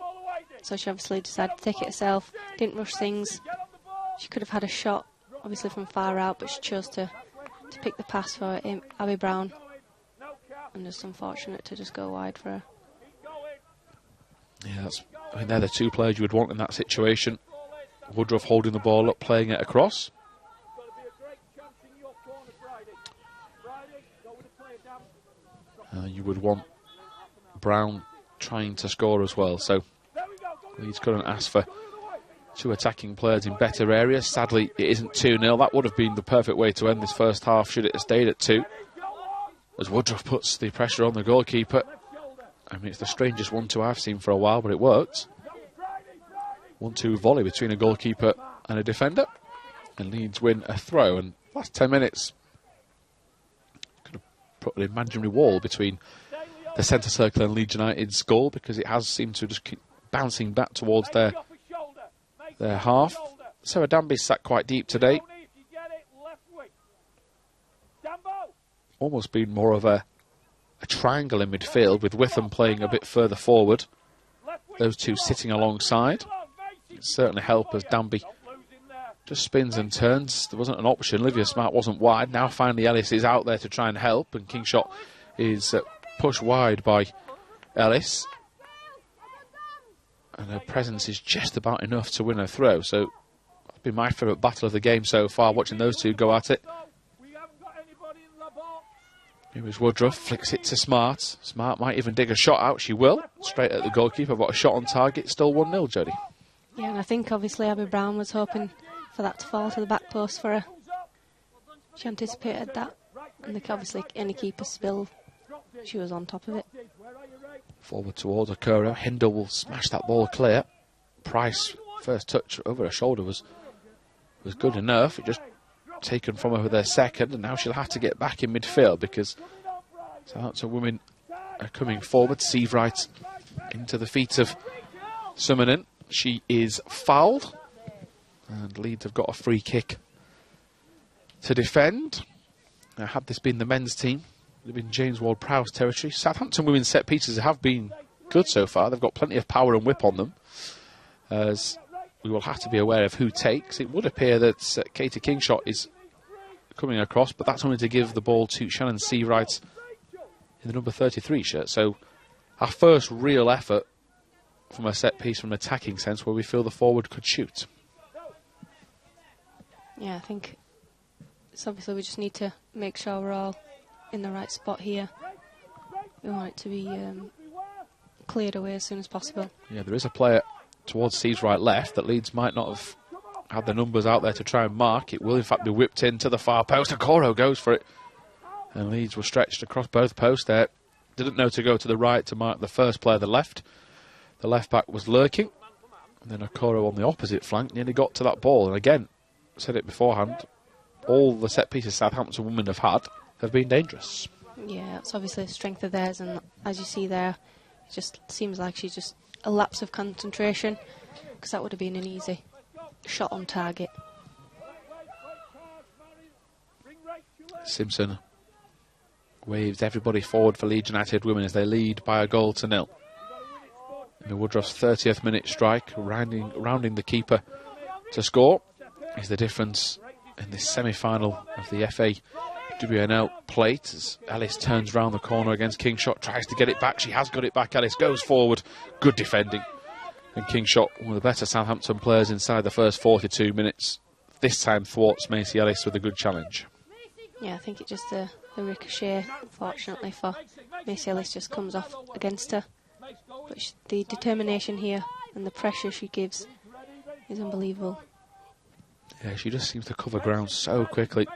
so she obviously decided to take it herself, didn't rush things. She could have had a shot, obviously from far out, but she chose to pick the pass for Abby Brown, and just unfortunate to just go wide for her. Yeah, they're the 2 players you would want in that situation. Woodruff holding the ball up, playing it across. You would want Brown trying to score as well, so Leeds couldn't ask for 2 attacking players in better areas. Sadly, it isn't 2-0. That would have been the perfect way to end this first half should it have stayed at 2. As Woodruff puts the pressure on the goalkeeper. I mean, it's the strangest 1-2 I've seen for a while, but it worked. 1-2 volley between a goalkeeper and a defender. And Leeds win a throw. And last 10 minutes, could have put an imaginary wall between the centre circle and Leeds United's goal, because it has seemed to just keep bouncing back towards their half. Sarah Danby's sat quite deep today. Almost been more of a triangle in midfield, with Witham playing a bit further forward. Those 2 sitting alongside. It certainly help as Danby just spins and turns. There wasn't an option. Olivia Smart wasn't wide. Now finally Ellis is out there to try and help, and Kingshot is pushed wide by Ellis. And her presence is just about enough to win a throw. So that's been my favourite battle of the game so far, watching those 2 go at it. Here is Woodruff, flicks it to Smart. Smart might even dig a shot out. She will. Straight at the goalkeeper, but a shot on target. Still 1-0, Jodie. Yeah, and I think obviously Abby Brown was hoping for that to fall to the back post for her. She anticipated that, and obviously any keeper spill, she was on top of it. Forward towards Okura. Hindle will smash that ball clear. Price, first touch over her shoulder was good enough. It just taken from her with their second, and now she'll have to get back in midfield because Southampton women are coming forward. Sievewright into the feet of Summonen. She is fouled, and Leeds have got a free kick to defend. Now, had this been the men's team, it would have been James Ward-Prowse territory. Southampton women's set pieces have been good so far. They've got plenty of power and whip on them, as we will have to be aware of who takes. It would appear that Katie Kingshot is coming across, but that's only to give the ball to Shannon Sievewright in the number 33 shirt. So our first real effort from a set piece from an attacking sense where we feel the forward could shoot. Yeah, I think it's obviously we just need to make sure we're all in the right spot here. We want it to be cleared away as soon as possible. Yeah, there is a player towards Steve's right left that Leeds might not have had the numbers out there to try and mark. It will in fact be whipped into the far post. Okoro goes for it. And Leeds were stretched across both posts there. Didn't know to go to the right to mark the first player, the left. The left back was lurking. And then Okoro on the opposite flank nearly got to that ball. And again, said it beforehand, all the set pieces Southampton women have had have been dangerous. Yeah, it's obviously a strength of theirs, and as you see there, it just seems like she's just a lapse of concentration, because that would have been an easy shot on target. Simpson waves everybody forward for Leeds United Women as they lead by 1-0. In the Woodruff's 30th minute strike, rounding the keeper to score, is the difference in this semi-final of the FAWNL plate as Ellis turns round the corner against Kingshot, tries to get it back. She has got it back. Ellis goes forward, good defending. And Kingshot, one of the better Southampton players inside the first 42 minutes, this time thwarts Macy Ellis with a good challenge. Yeah, I think it just the ricochet, fortunately for Macy Ellis, just comes off against her. But the determination here and the pressure she gives is unbelievable. Yeah, she just seems to cover ground so quickly.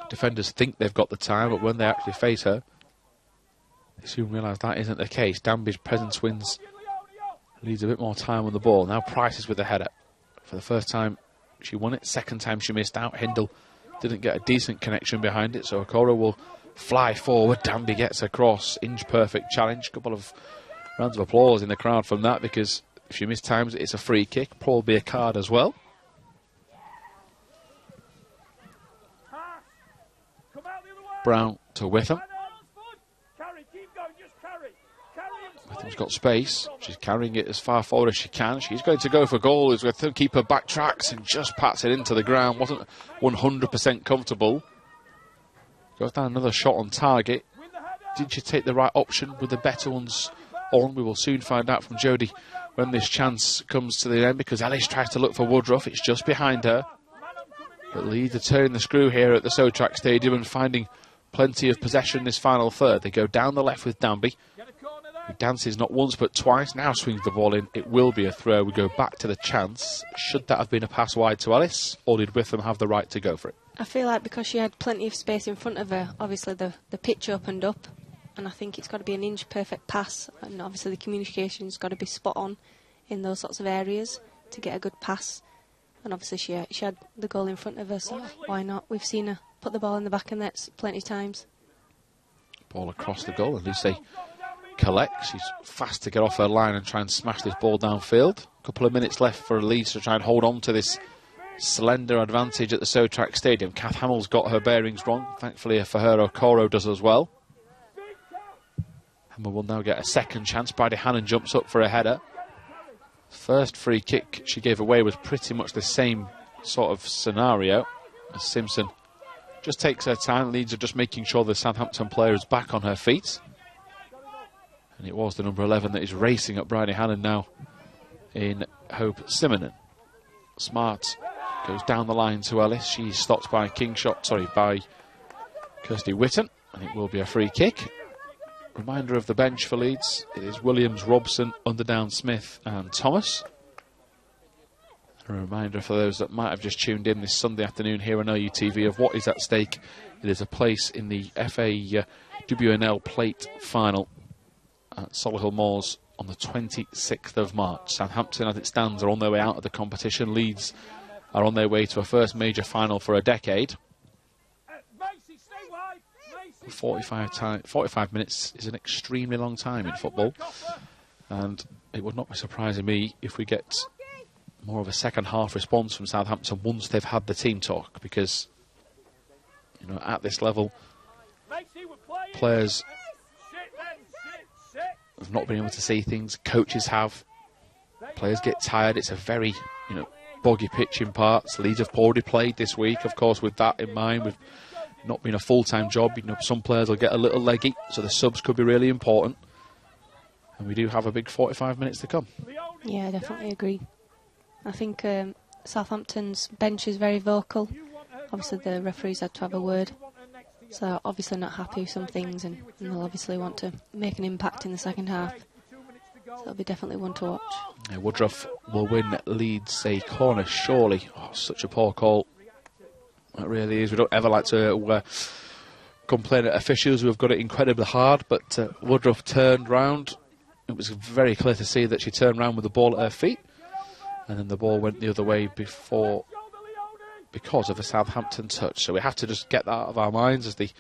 Defenders think they've got the time, but when they actually face her, they soon realise that isn't the case. Danby's presence wins Leeds a bit more time on the ball. Now Price is with the header. For the first time, she won it. Second time, she missed out. Hindle didn't get a decent connection behind it, so Okoro will fly forward. Danby gets across. Inch-perfect challenge. Couple of rounds of applause in the crowd from that, because if she mistimes it, it's a free kick. Probably a card as well. Brown to Witham. Witham's got space. She's carrying it as far forward as she can. She's going to go for goal as the keeper backtracks and just pats it into the ground. Wasn't 100% comfortable. Goes down another shot on target. Did she take the right option with the better ones on? We will soon find out from Jodie when this chance comes to the end, because Ellis tries to look for Woodruff. It's just behind her. But Leeds are turning the screw here at the Southampton Stadium and finding plenty of possession in this final third. They go down the left with Danby. He dances not once but twice, now swings the ball in. It will be a throw. We go back to the chance. Should that have been a pass wide to Ellis, or did Witham have the right to go for it? I feel like because she had plenty of space in front of her, obviously the pitch opened up, and I think it's got to be an inch perfect pass, and obviously the communication's got to be spot on in those sorts of areas to get a good pass. And obviously she had the goal in front of her, so why not? We've seen her put the ball in the back of the net plenty of times. Ball across the goal, at least they collect. She's fast to get off her line and try and smash this ball downfield. A couple of minutes left for Leeds to try and hold on to this slender advantage at the Southampton Stadium. Kath Hamill's got her bearings wrong. Thankfully for her, Okoro does as well. Hamill will now get a second chance. Bridie Hannon jumps up for a header. First free kick she gave away was pretty much the same sort of scenario as Simpson. Just takes her time. Leeds are just making sure the Southampton player is back on her feet. And it was the number 11 that is racing up Bridie Hannon now in Hope Simonon. Smart goes down the line to Ellis. She's stopped by by Kirsty Whitton, and it will be a free kick. Reminder of the bench for Leeds. It is Williams, Robson, Underdown, Smith and Thomas. A reminder for those that might have just tuned in this Sunday afternoon here on LUTV of what is at stake. It is a place in the FAWNL plate final at Solihull Moors on the 26th of March. Southampton, as it stands, are on their way out of the competition. Leeds are on their way to a first major final for a decade. 45 minutes is an extremely long time in football, and it would not be surprising me if we get more of a second half response from Southampton once they've had the team talk, because you know, at this level players have not been able to see things, coaches have, players get tired. It's a very, boggy pitch in parts. Leeds have already played this week, of course, with that in mind, with not being a full-time job. Some players will get a little leggy, so the subs could be really important. And we do have a big 45 minutes to come. Yeah, I definitely agree. I think Southampton's bench is very vocal. Obviously the referees had to have a word. So obviously not happy with some things, and they'll obviously want to make an impact in the second half. So it'll be definitely one to watch. Yeah, Woodruff will win Leeds a corner, surely. Oh, such a poor call. It really is. We don't ever like to complain at officials who have got it incredibly hard, but Woodruff turned round. It was very clear to see that she turned round with the ball at her feet, and then the ball went the other way because of a Southampton touch. So we have to just get that out of our minds as the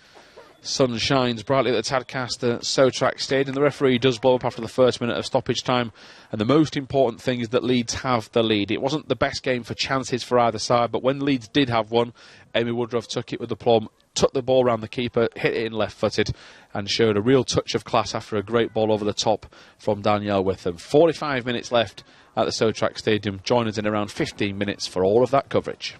sun shines brightly at the Tadcaster at Southampton Stadium. The referee does blow up after the first minute of stoppage time, and the most important thing is that Leeds have the lead. It wasn't the best game for chances for either side, but when Leeds did have one, Amy Woodruff took it with the plum, took the ball round the keeper, hit it in left-footed, and showed a real touch of class after a great ball over the top from Danielle Witham. 45 minutes left at the Southampton Stadium. Join us in around 15 minutes for all of that coverage.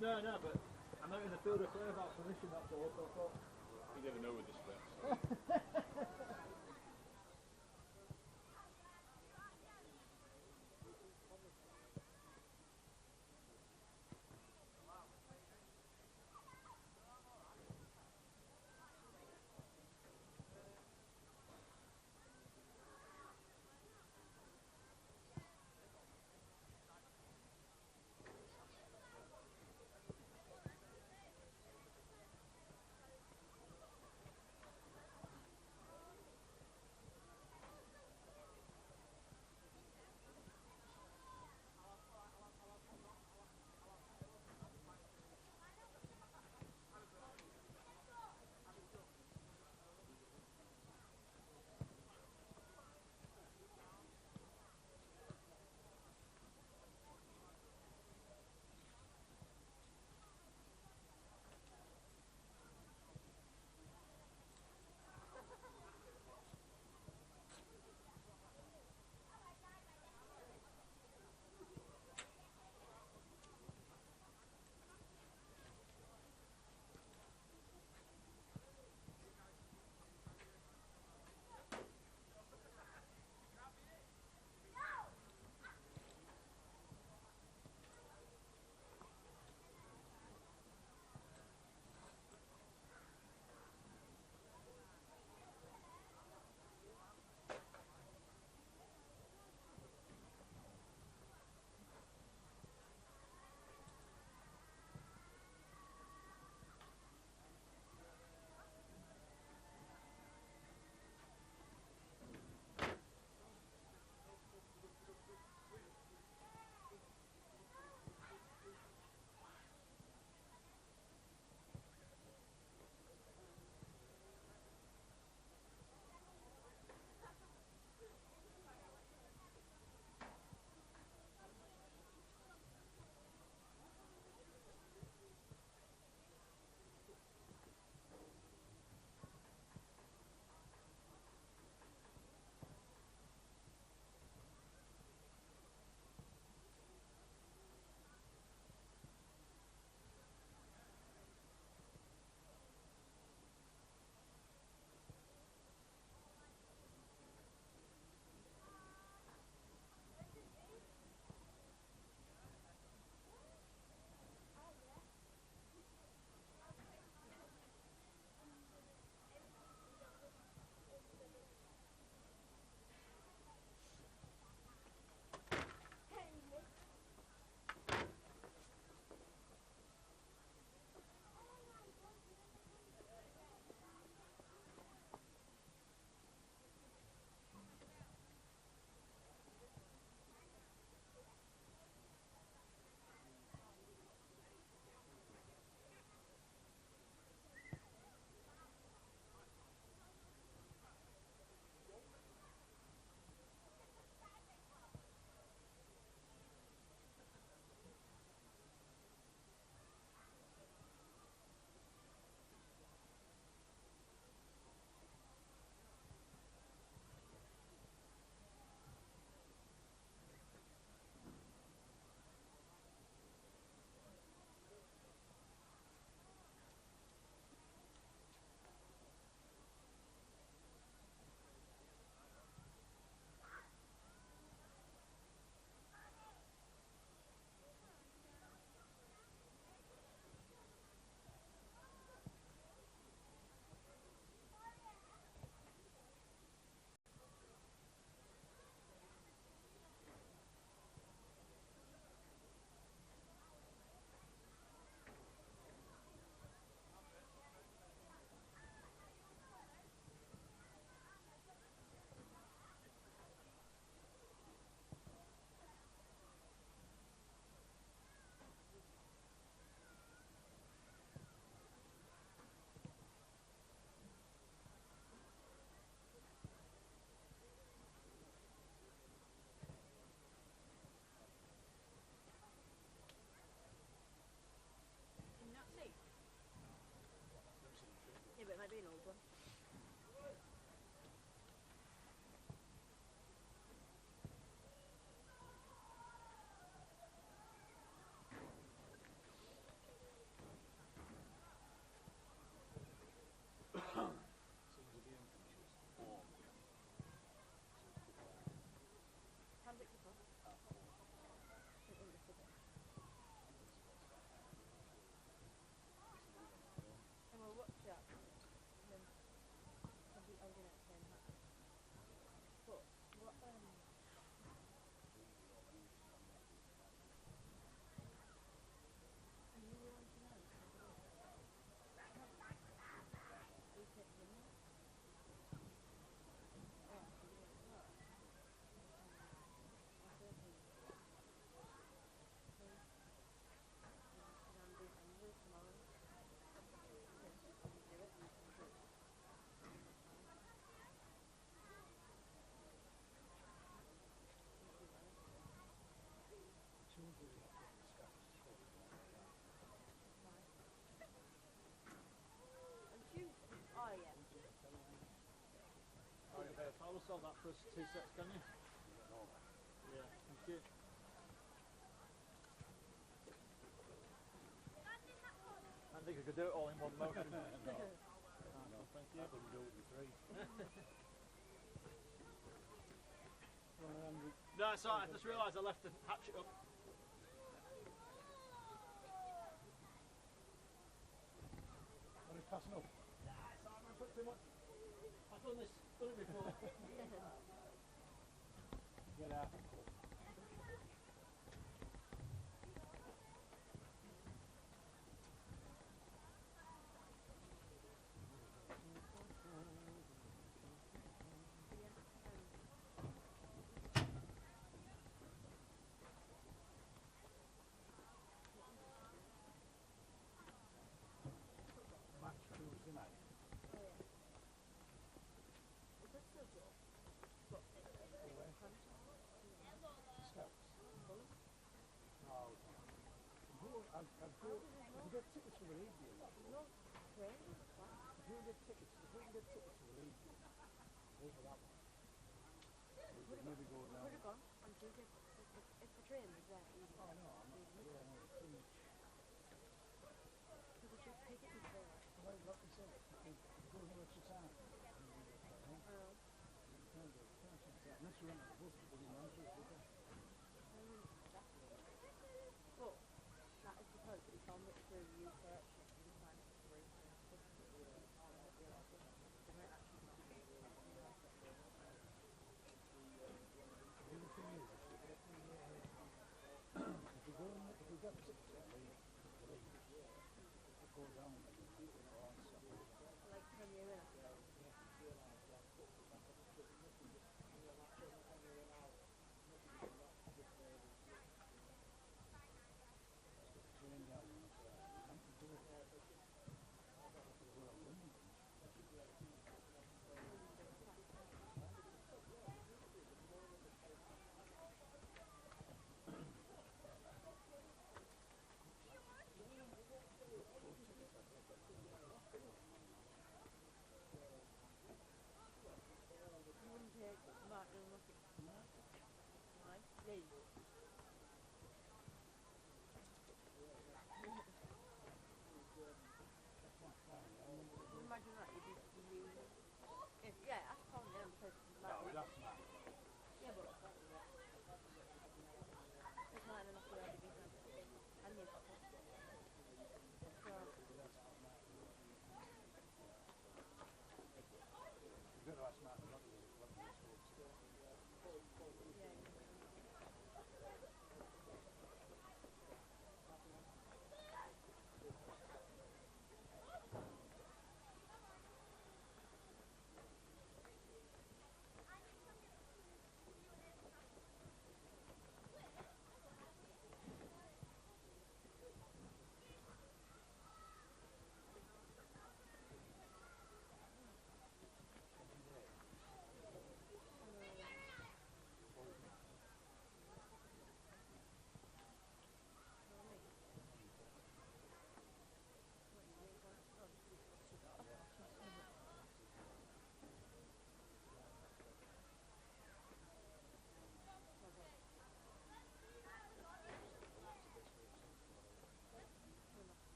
No, but I'm not in the field of play about position, that's all, so I thought... You never know with this place. sort that for us 2 sets, can you? Yeah, thank you. I think I could do it all in one motion. No. Thank you. I couldn't do it with 3. No, it's alright, I just realised I left the hatchet up. Are you passing up? Nah, it's alright, I put too much. I've done it before. Get out. Match Tuesday night. Get tickets for the league game. No, train. If you get tickets, for the league game, go for that one. Maybe go down. Would have gone on Tuesday if the train was there. Oh no, I'm not. Yeah, no, it's too much. So we should take it before. Like what you said, it goes no extra time. Unless you rent a bus, it doesn't matter, does it? Well, that is because it's on the through research and you find it free. The other thing is, if we get tickets for the league, it goes down and all stuff. Like 10 years in. Imagine that you if yeah, that's probably them because No, that's not. yeah, but it's not enough for them to be done. And you've got that. So You've got to ask Martin what he spoke to. yeah.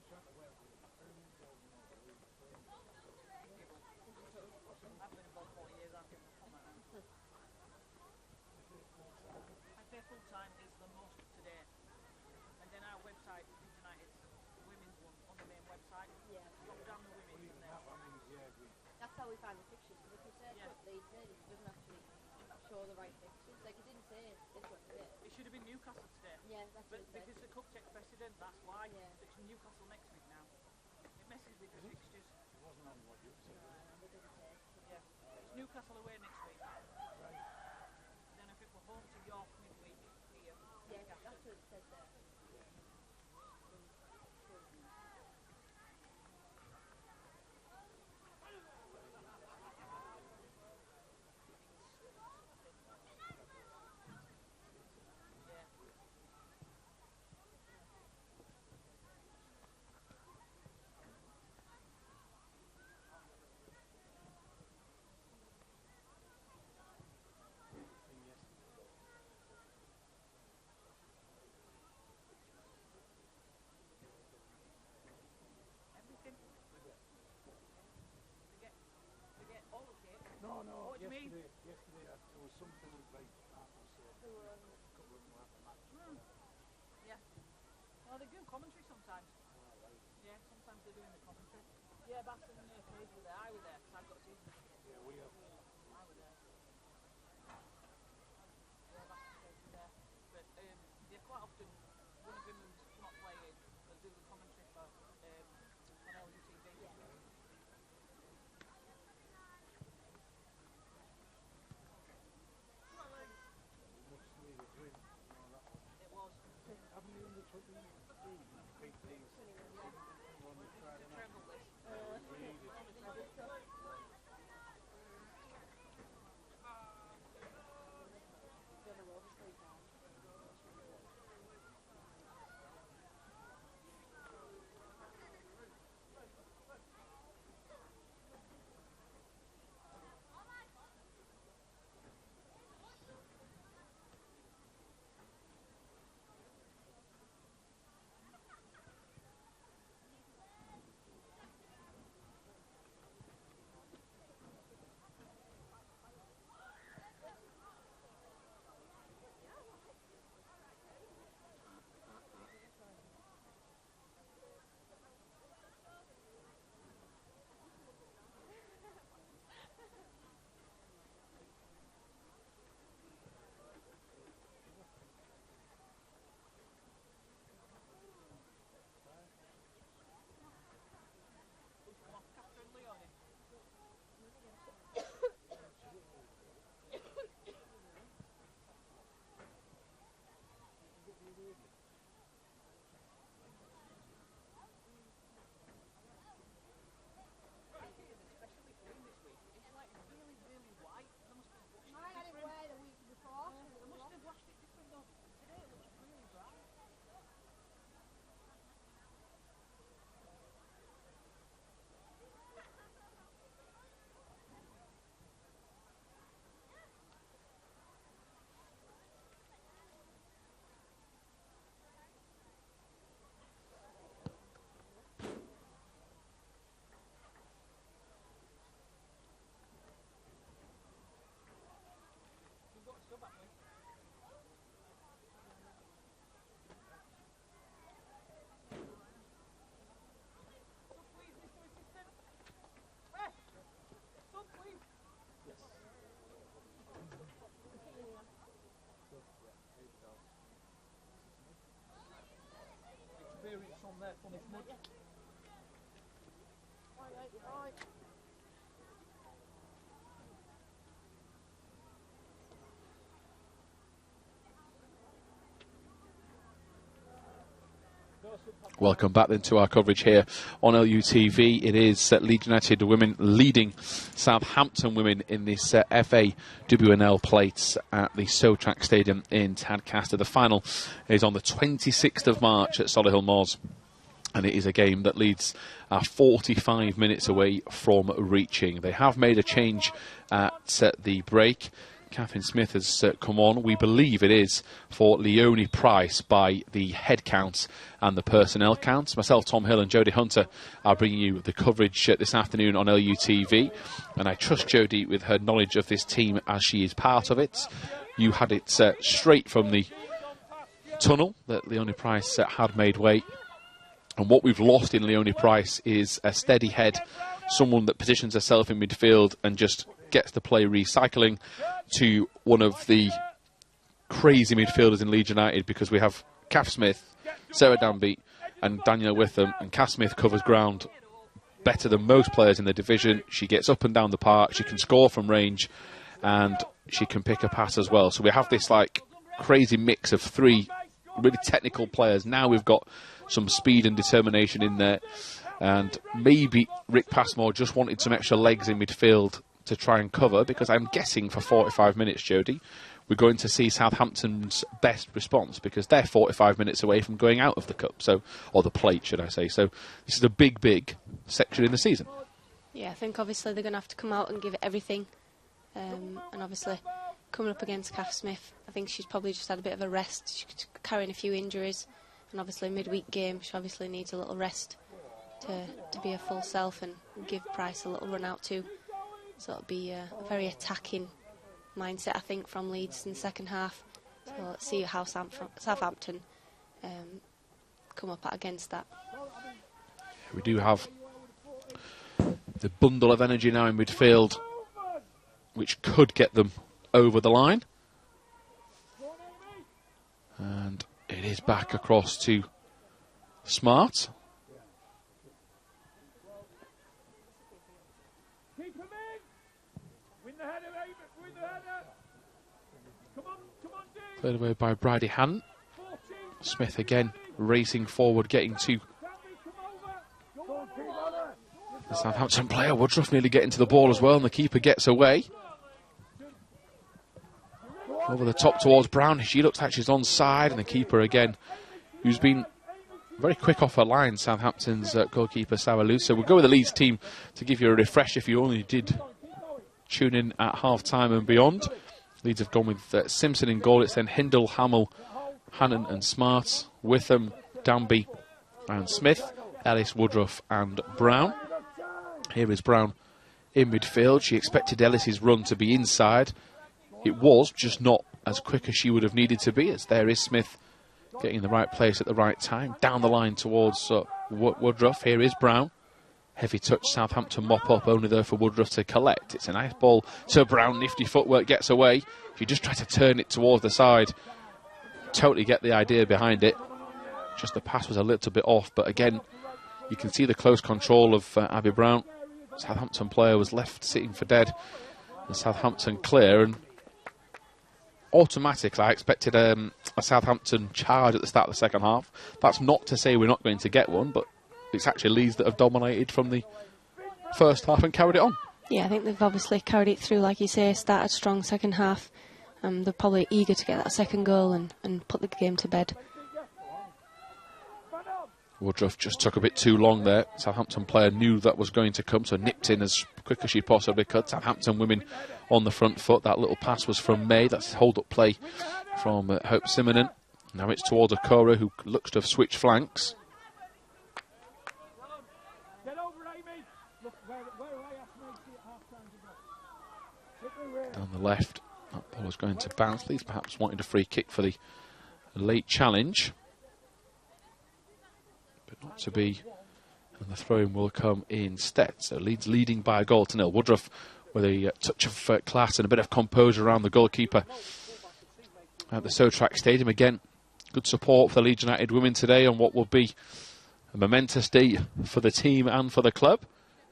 I've been involved 4 years. I've given up on that. I say full time is the most up to date. And then our website, Leeds United Women's one, on the main website. Yeah. Drop down the women's and then. That's how we find the fixtures. Because if you search Yeah. up Leeds United, it doesn't actually show the right fixtures. Like it didn't say this one, did it? It should have been Newcastle today. Yeah, that's But what it said. because the cup check precedent, that's why. Yeah. It's Newcastle next week now. It messes with the fixtures. It wasn't on what you said. It doesn't say. Yeah. It's Newcastle away next week. Then I think we're home to York midweek here. Yeah, that's what it said there. Everything. Forget all of it. No, What do you mean? yesterday there was something like Apple said. They were on. A couple of them were at the match. Yeah. Well, they do commentary sometimes. Yeah, sometimes they're doing the commentary. Yeah, Bass and Paige were there. I was there because I've got season tickets. Yeah, we have. I was there. Yeah, Bass and Paige were there. But yeah, quite often one of women's not playing, they'll do the commentary for on LUTV. Yeah. Much needed drink. You know, that one. It was Haven't you in the 23 big things on the Friday the night? treble list. We needed. Done a roll this weekend. Who's come off? Catherine Leone. Especially green this week. It's like really, really white. They must have washed I it had it different. wear the week before. They must have washed it different though. Today it looks really bright. We've got a sub, haven't we? Sub, please, Mr. Assistant. Hey! Sub, please. Experience on their funny mud. Welcome back then to our coverage here on LUTV. It is Leeds United Women leading Southampton Women in this FAWNL plate at the Southampton Stadium in Tadcaster. The final is on the 26th of March at Solihull Moors. And it is a game that Leeds are 45 minutes away from reaching. They have made a change at the break. Catherine Smith has come on. We believe it is for Leonie Price by the head count and the personnel counts. Myself, Tom Hill and Jodie Hunter are bringing you the coverage this afternoon on LUTV. And I trust Jodie with her knowledge of this team as she is part of it. You had it straight from the tunnel that Leonie Price had made way. And what we've lost in Leonie Price is a steady head, someone that positions herself in midfield and just gets the play recycling to one of the crazy midfielders in Leeds United, because we have Kath Smith, Sarah Danby and Danielle Witham, and Kath Smith covers ground better than most players in the division. She gets up and down the park, she can score from range, and she can pick a pass as well. So we have this like crazy mix of three really technical players. Now we've got some speed and determination in there, and maybe Rick Passmore just wanted some extra legs in midfield to try and cover, because I'm guessing for 45 minutes, Jodie, we're going to see Southampton's best response, because they're 45 minutes away from going out of the cup, so, or the plate, should I say. So this is a big, big section in the season. Yeah, I think obviously they're going to have to come out and give it everything. And obviously coming up against Kath Smith, I think she's probably just had a bit of a rest. She's carrying a few injuries, and obviously midweek game, she obviously needs a little rest to be her full self and give Price a little run out too. So it'll be a very attacking mindset, I think, from Leeds in the second half. So let's see how Southampton come up against that. We do have the bundle of energy now in midfield, which could get them over the line. And it is back across to Smart. Played away by Bridie Hunt. Smith again racing forward, getting to the Southampton player. Woodruff nearly getting to the ball as well, and the keeper gets away. Over the top towards Brown. She looks like she's onside, and the keeper again, who's been very quick off her line, Southampton's goalkeeper Sarah Luce. So we'll go with the Leeds team to give you a refresh if you only did tune in at half-time and beyond. Leeds have gone with Simpson in goal. It's then Hindle, Hamill, Hannon and Smart, Witham, Danby and Smith, Ellis, Woodruff and Brown. Here is Brown in midfield. She expected Ellis's run to be inside. It was, just not as quick as she would have needed to be, as there is Smith getting in the right place at the right time. Down the line towards Woodruff. Here is Brown. Heavy touch, Southampton mop up, only there for Woodruff to collect. It's a nice ball to Brown, nifty footwork, gets away. She just tried to turn it towards the side. Totally get the idea behind it. Just the pass was a little bit off, but again, you can see the close control of Abby Brown. Southampton player was left sitting for dead. And Southampton clear, and automatically I expected a Southampton charge at the start of the second half. That's not to say we're not going to get one, but it's actually Leeds that have dominated from the first half and carried it on. Yeah, I think they've obviously carried it through, like you say, started strong second half. They're probably eager to get that second goal and put the game to bed. Woodruff just took a bit too long there. Southampton player knew that was going to come, so nipped in as quick as she possibly could. Southampton women on the front foot. That little pass was from May. That's hold-up play from Hope Simonen. Now it's towards Okora, who looks to have switched flanks. Down the left, that ball was going to bounce. Leeds perhaps wanted a free kick for the late challenge, but not to be, and the throw-in will come instead. So Leeds leading by a goal to nil. Woodruff with a touch of class and a bit of composure around the goalkeeper at the Southampton Stadium. Again, good support for the Leeds United women today on what will be a momentous day for the team and for the club.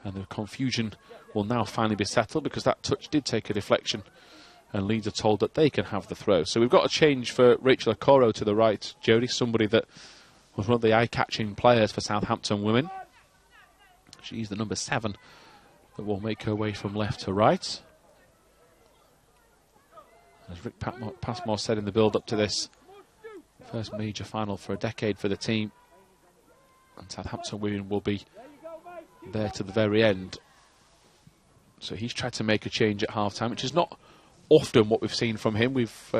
And the confusion will now finally be settled, because that touch did take a deflection, and Leeds are told that they can have the throw. So we've got a change for Rachel Okoro to the right, Jodie, somebody that was one of the eye-catching players for Southampton women. She's the number 7 that will make her way from left to right. As Rick Passmore said in the build-up to this, first major final for a decade for the team, and Southampton women will be there to the very end. So he's tried to make a change at half-time, which is not often what we've seen from him. We've,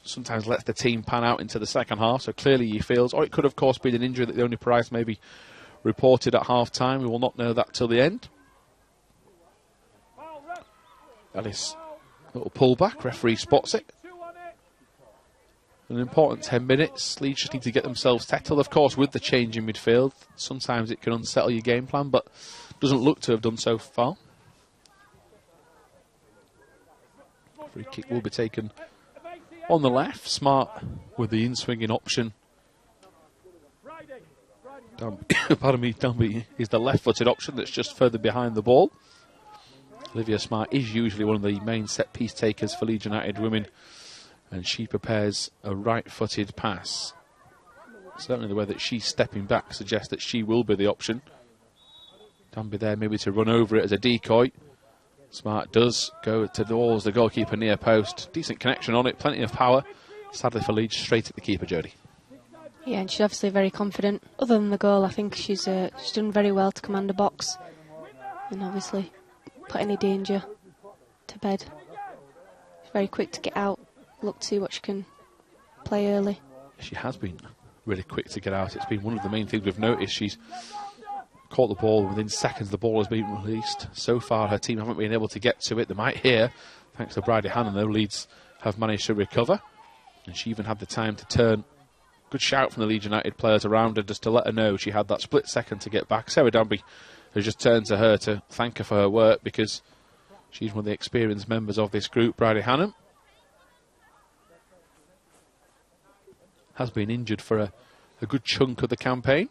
sometimes lets the team pan out into the second half, so clearly he feels, or it could of course be an injury that the only price maybe reported at half time. We will not know that till the end. Ellis, little pullback, referee spots it. An important 10 minutes. Leeds just need to get themselves settled. Of course, with the change in midfield, sometimes it can unsettle your game plan, but doesn't look to have done so far. Free kick will be taken on the left. Smart with the in-swinging option. Pardon me, Danby is the left-footed option that's just further behind the ball. Olivia Smart is usually one of the main set-piece takers for Leeds United Women, and she prepares a right-footed pass. Certainly the way that she's stepping back suggests that she will be the option. Danby there maybe to run over it as a decoy. Smart does go towards the goalkeeper near post. Decent connection on it, plenty of power. Sadly for Leeds, straight at the keeper, Jodie. Yeah, and she's obviously very confident. Other than the goal, I think she's done very well to command a box and obviously put any danger to bed. She's very quick to get out, look to see what she can play early. She has been really quick to get out. It's been one of the main things we've noticed. She's caught the ball within seconds. The ball has been released. So far, her team haven't been able to get to it. They might here, thanks to Bridie Hannon, though. Leeds have managed to recover, and she even had the time to turn. Good shout from the Leeds United players around her just to let her know she had that split second to get back. Sarah Danby has just turned to her to thank her for her work, because she's one of the experienced members of this group. Bridie Hannon has been injured for a good chunk of the campaign.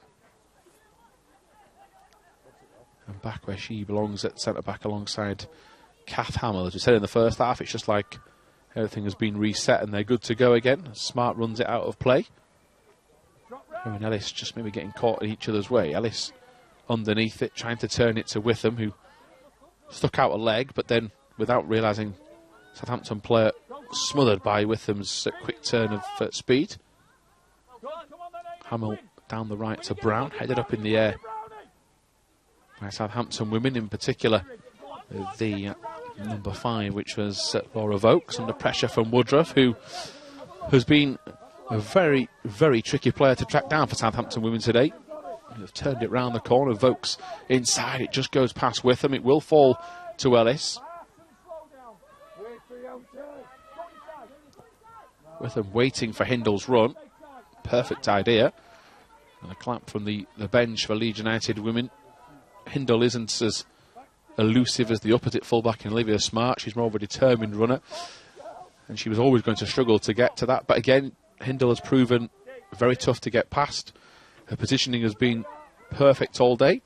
And back where she belongs at centre-back alongside Kath Hamill. As we said in the first half, it's just like everything has been reset and they're good to go again. Smart runs it out of play. And Ellis just maybe getting caught in each other's way. Ellis underneath it, trying to turn it to Witham, who stuck out a leg, but then, without realising, Southampton player smothered by Witham's quick turn of speed. Hamill down the right to Brown, headed up in the air by Southampton women, in particular the number 5, which was Laura Vokes, under pressure from Woodruff, who has been a very, very tricky player to track down for Southampton women today. They've turned it round the corner. Vokes inside, it just goes past Witham. It will fall to Ellis. Witham waiting for Hindle's run. Perfect idea. And a clap from the bench for Leeds United Women. Hindle isn't as elusive as the opposite fullback in Olivia Smart. She's more of a determined runner, and she was always going to struggle to get to that. But again, Hindle has proven very tough to get past. Her positioning has been perfect all day,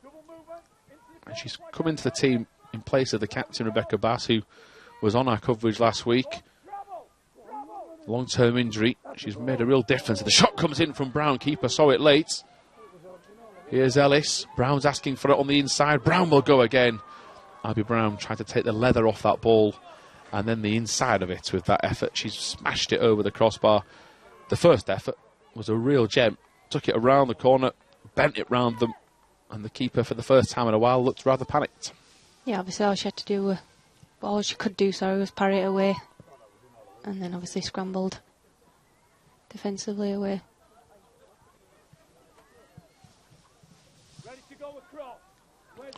and she's come into the team in place of the captain, Rebecca Bass, who was on our coverage last week. Long-term injury. She's made a real difference. The shot comes in from Brown. Keeper saw it late. Here's Ellis. Brown's asking for it on the inside. Brown will go again. Abby Brown tried to take the leather off that ball, and then the inside of it with that effort. She's smashed it over the crossbar. The first effort was a real gem. Took it around the corner, bent it round them, and the keeper, for the first time in a while, looked rather panicked. Yeah, obviously all she had to do, all she could do, was parry it away, and then obviously scrambled defensively away.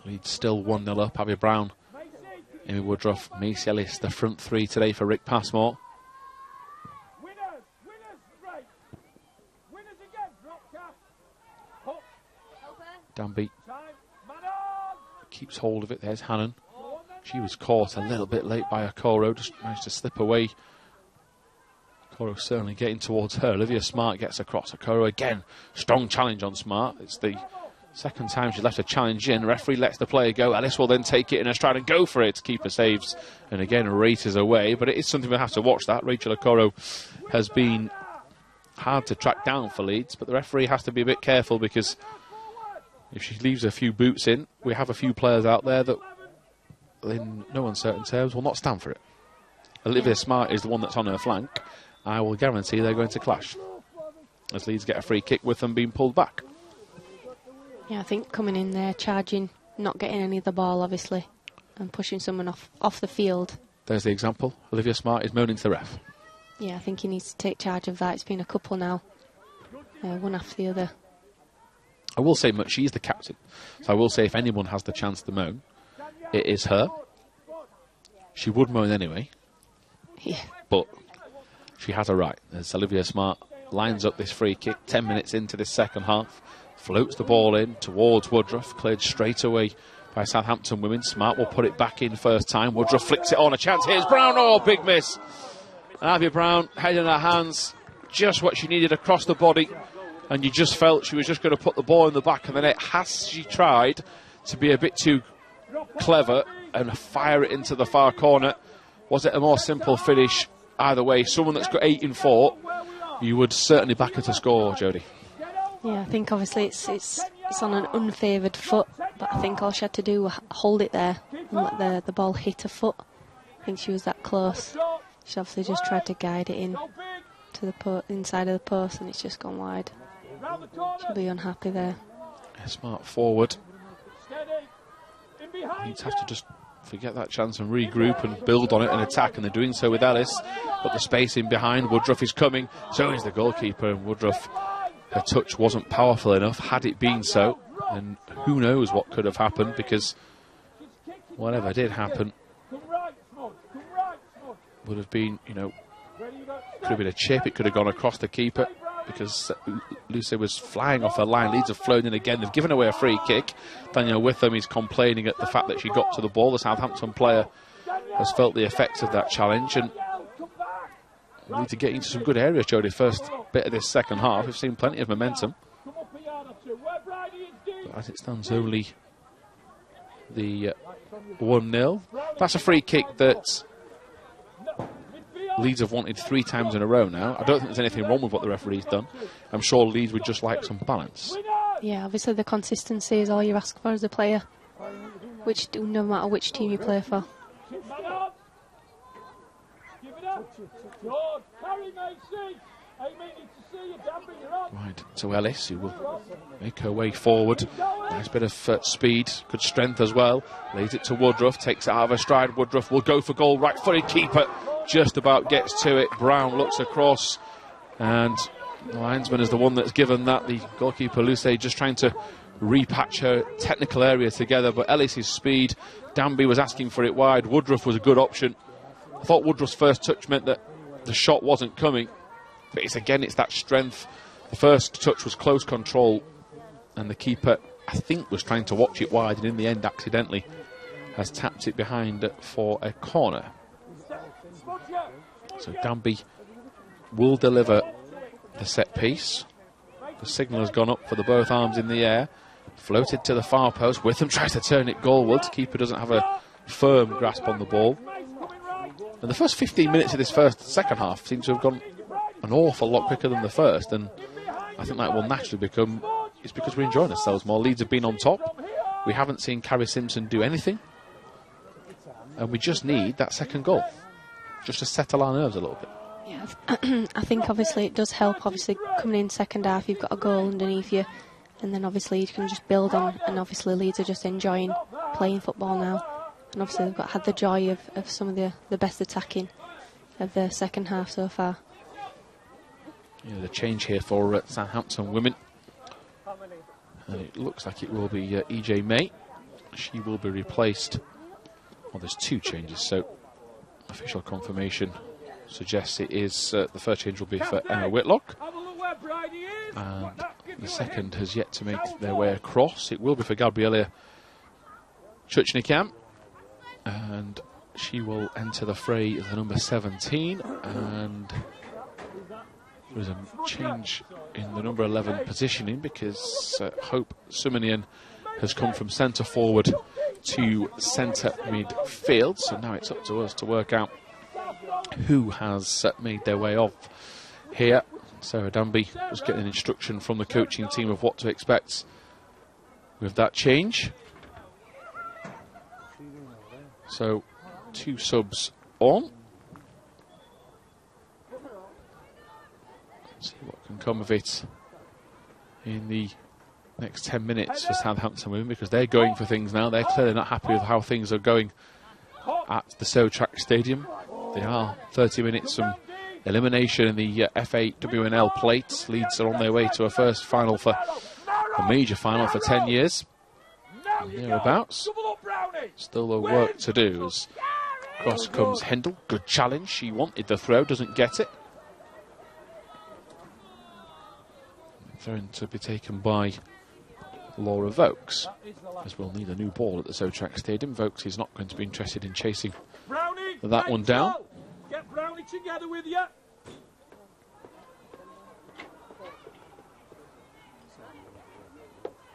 Leeds still 1-0 up. Abby Brown, Amy Woodruff, Macy Ellis, the front three today for Rick Passmore. Danby keeps hold of it. There's Hannon. She was caught a little bit late by Okoro, just managed to slip away. Okoro certainly getting towards her. Olivia Smart gets across. Okoro again, strong challenge on Smart. It's the second time she left a challenge in. Referee lets the player go. Ellis will then take it in her stride and go for it. Keeper saves and again races away. But it is something we'll have to watch that. Rachel Okoro has been hard to track down for Leeds, but the referee has to be a bit careful, because if she leaves a few boots in, we have a few players out there that, in no uncertain terms, will not stand for it. Olivia Smart is the one that's on her flank. I will guarantee they're going to clash, as Leeds get a free kick with them being pulled back. Yeah, I think coming in there, charging, not getting any of the ball, obviously, and pushing someone off the field there's the example. Olivia Smart is moaning to the ref. Yeah, I think he needs to take charge of that. It's been a couple now, one after the other. I will say much. She's the captain, so I will say if anyone has the chance to moan, it is her. She would moan anyway, Yeah. but she has a right. As Olivia Smart lines up this free kick 10 minutes into this second half, floats the ball in towards Woodruff, cleared straight away by Southampton women. Smart will put it back in first time. Woodruff flicks it on. A chance. Here's Brown. Oh, big miss. Avia Brown, head in her hands, just what she needed across the body. And you just felt she was just going to put the ball in the back of the net. Has she tried to be a bit too clever and fire it into the far corner? Was it a more simple finish? Either way, someone that's got 8 in 4, you would certainly back her to score, Jodie. Yeah, I think obviously it's on an unfavoured foot, but I think all she had to do was hold it there and let the ball hit her foot. I think she was that close. She obviously just tried to guide it in to the inside of the post, and it's just gone wide. She'll be unhappy there. Smart forward. Leeds have to just forget that chance and regroup and build on it and attack, and they're doing so with Ellis. But the space in behind, Woodruff is coming, so is the goalkeeper, and Woodruff, her touch wasn't powerful enough. Had it been so, and who knows what could have happened, because whatever did happen would have been, you know, could have been a chip, it could have gone across the keeper, because Lucy was flying off her line. Leeds have flown in again. They've given away a free kick. Danielle Witham is complaining at the fact that she got to the ball. The Southampton player has felt the effects of that challenge, and we need to get into some good areas, Jodie. First bit of this second half, we've seen plenty of momentum. But as it stands, only the 1-0. That's a free kick that Leeds have wanted 3 times in a row now. I don't think there's anything wrong with what the referee's done. I'm sure Leeds would just like some balance. Yeah, obviously the consistency is all you ask for as a player, no matter which team you play for. Right, to Ellis, who will make her way forward. Nice bit of speed, good strength as well. Lays it to Woodruff, takes it out of her stride. Woodruff will go for goal, right-footed keeper. Just about gets to it. Brown looks across, and the linesman is the one that's given that. The goalkeeper, Lucy, just trying to repatch her technical area together, but Ellis's speed. Danby was asking for it wide. Woodruff was a good option. I thought Woodruff's first touch meant that the shot wasn't coming, but it's that strength. The first touch was close control, and the keeper, I think, was trying to watch it wide, and in the end accidentally has tapped it behind for a corner. So Danby will deliver the set piece. The signal has gone up for the both arms in the air. Floated to the far post. Witham tries to turn it goalwards. Keeper doesn't have a firm grasp on the ball. And the first 15 minutes of this second half seem to have gone an awful lot quicker than the first. And I think that will naturally become, it's because we're enjoying ourselves more. Leeds have been on top. We haven't seen Carrie Simpson do anything. And we just need that second goal, just to settle our nerves a little bit. Yeah, I think obviously it does help. Obviously coming in second half, you've got a goal underneath you, and then obviously you can just build on. And obviously Leeds are just enjoying playing football now, and obviously they've had the joy of some of the best attacking of the second half so far. Yeah, the change here for Southampton women, and it looks like it will be EJ May. She will be replaced. Well, there's 2 changes, so official confirmation suggests it is the first change will be for Emma Whitlock, and the second has yet to make their way across. It will be for Gabriella Chuchnikam, and she will enter the fray as the number 17, and there is a change in the number 11 positioning because Hope Suminian has come from centre forward to centre midfield, so now it's up to us to work out who has made their way off here. Sarah Danby was getting instruction from the coaching team of what to expect with that change. So 2 subs on. Let's see what can come of it in the next 10 minutes for Southampton women, because they're going for things now. They're clearly not happy with how things are going at the Southampton Stadium. They are 30 minutes from elimination in the FAWNL plate. Leeds are on their way to a first final for a major final for 10 years. And thereabouts. Still a work to do as across comes Hindle. Good challenge. She wanted the throw, doesn't get it. Thrown to be taken by Laura Vokes, as we'll need a new ball at the Southampton Stadium. Vokes is not going to be interested in chasing that one down. Get Brownie together with you.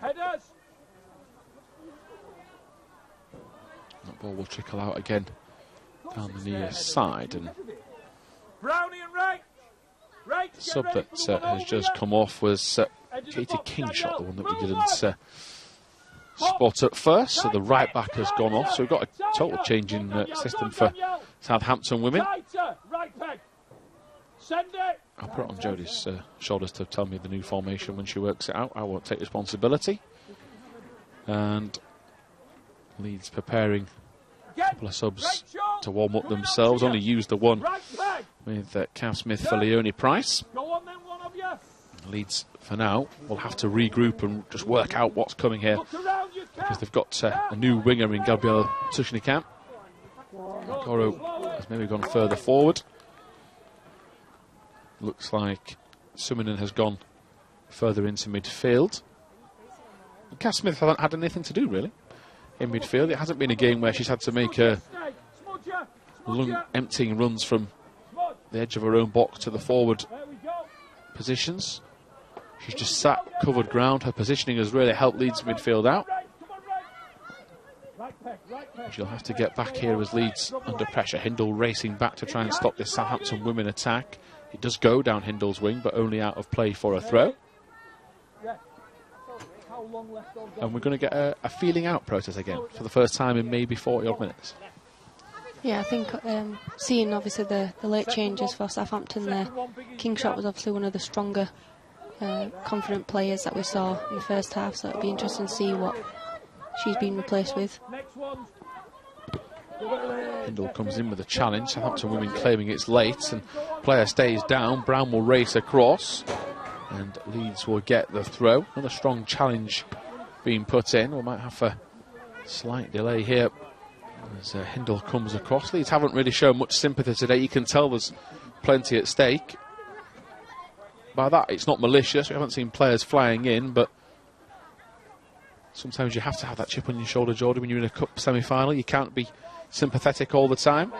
Headers. That ball will trickle out again down the near side, and Brownie and Ray. the sub that has just come off was Katie Kingshot, the one that we didn't spot at first. So the right back has gone off. So we've got a total change in system for Southampton women. I'll put it on Jodie's shoulders to tell me the new formation when she works it out. I won't take responsibility. And Leeds preparing a couple of subs to warm up themselves. Only used the one with Cav Smith for Leonie Price. Leeds, for now, will have to regroup and just work out what's coming here, because they've got a new winger in Gabrielle Tushnikamp. Goro has maybe gone further forward. Looks like Suminen has gone further into midfield. Cav Smith hasn't had anything to do, really, in midfield. It hasn't been a game where she's had to make emptying runs from the edge of her own box to the forward positions. She's just sat, covered ground. Her positioning has really helped Leeds midfield out. She'll have to get back here as Leeds under pressure. Hindle racing back to try and stop this Southampton women attack. It does go down Hindle's wing, but only out of play for a throw. And we're going to get a feeling out process again for the first time in maybe 40 odd minutes. Yeah, I think seeing obviously the late changes for Southampton there, Kingshot was obviously one of the stronger confident players that we saw in the first half, so it'll be interesting to see what she's been replaced with. Hindle comes in with a challenge. Southampton women claiming it's late, and player stays down. Brown will race across, and Leeds will get the throw. Another strong challenge being put in. We might have a slight delay here as Hindle comes across. Leeds haven't really shown much sympathy today. You can tell there's plenty at stake. By that, it's not malicious. We haven't seen players flying in, but sometimes you have to have that chip on your shoulder, Jordan, when you're in a cup semi-final. You can't be sympathetic all the time.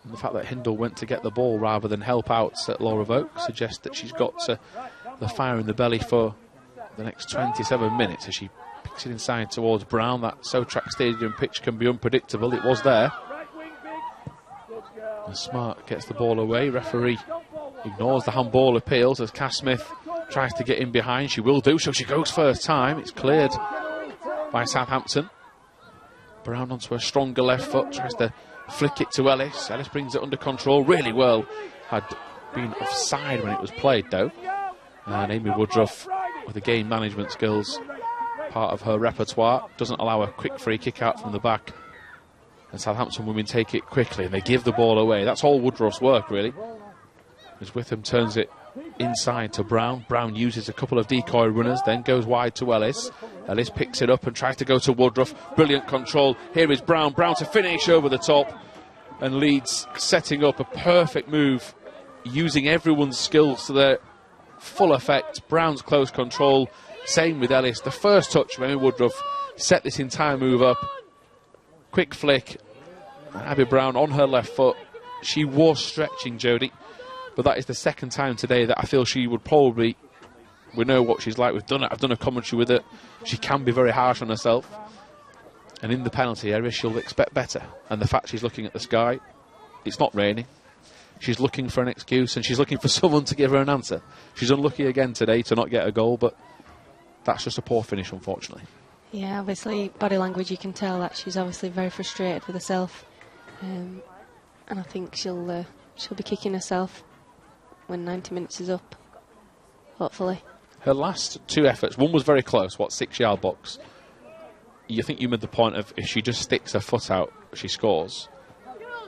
And the fact that Hindle went to get the ball rather than help out at Laura Vogt suggests that she's got the fire in the belly for the next 27 minutes as she picks it inside towards Brown. That Southampton Stadium pitch can be unpredictable. It was there. And Smart gets the ball away. Referee ignores the handball appeals as Cass Smith tries to get in behind. She will do so. She goes first time. It's cleared by Southampton. Brown onto a stronger left foot. Tries to flick it to Ellis. Ellis brings it under control really well. Had been offside when it was played, though. And Amy Woodruff, with the game management skills, part of her repertoire, doesn't allow a quick free kick out from the back. And Southampton women take it quickly and they give the ball away. That's all Woodruff's work, really. As Witham turns it inside to Brown. Brown uses a couple of decoy runners, then goes wide to Ellis. Ellis picks it up and tries to go to Woodruff. Brilliant control. Here is Brown. Brown to finish over the top. And Leeds setting up a perfect move, using everyone's skills to their full effect. Brown's close control. Same with Ellis. The first touch of Amy Woodruff set this entire move up. Quick flick. Abby Brown on her left foot. She was stretching, Jodie. But that is the second time today that I feel she would probably... We know what she's like. We've done it. I've done a commentary with her. She can be very harsh on herself. And in the penalty area, she'll expect better. And the fact she's looking at the sky, it's not raining. She's looking for an excuse, and she's looking for someone to give her an answer. She's unlucky again today to not get a goal, but that's just a poor finish, unfortunately. Yeah, obviously, body language, you can tell that she's obviously very frustrated with herself. And I think she'll be kicking herself when 90 minutes is up, hopefully. Her last two efforts, one was very close, 6-yard box. You think you made the point of if she just sticks her foot out, she scores.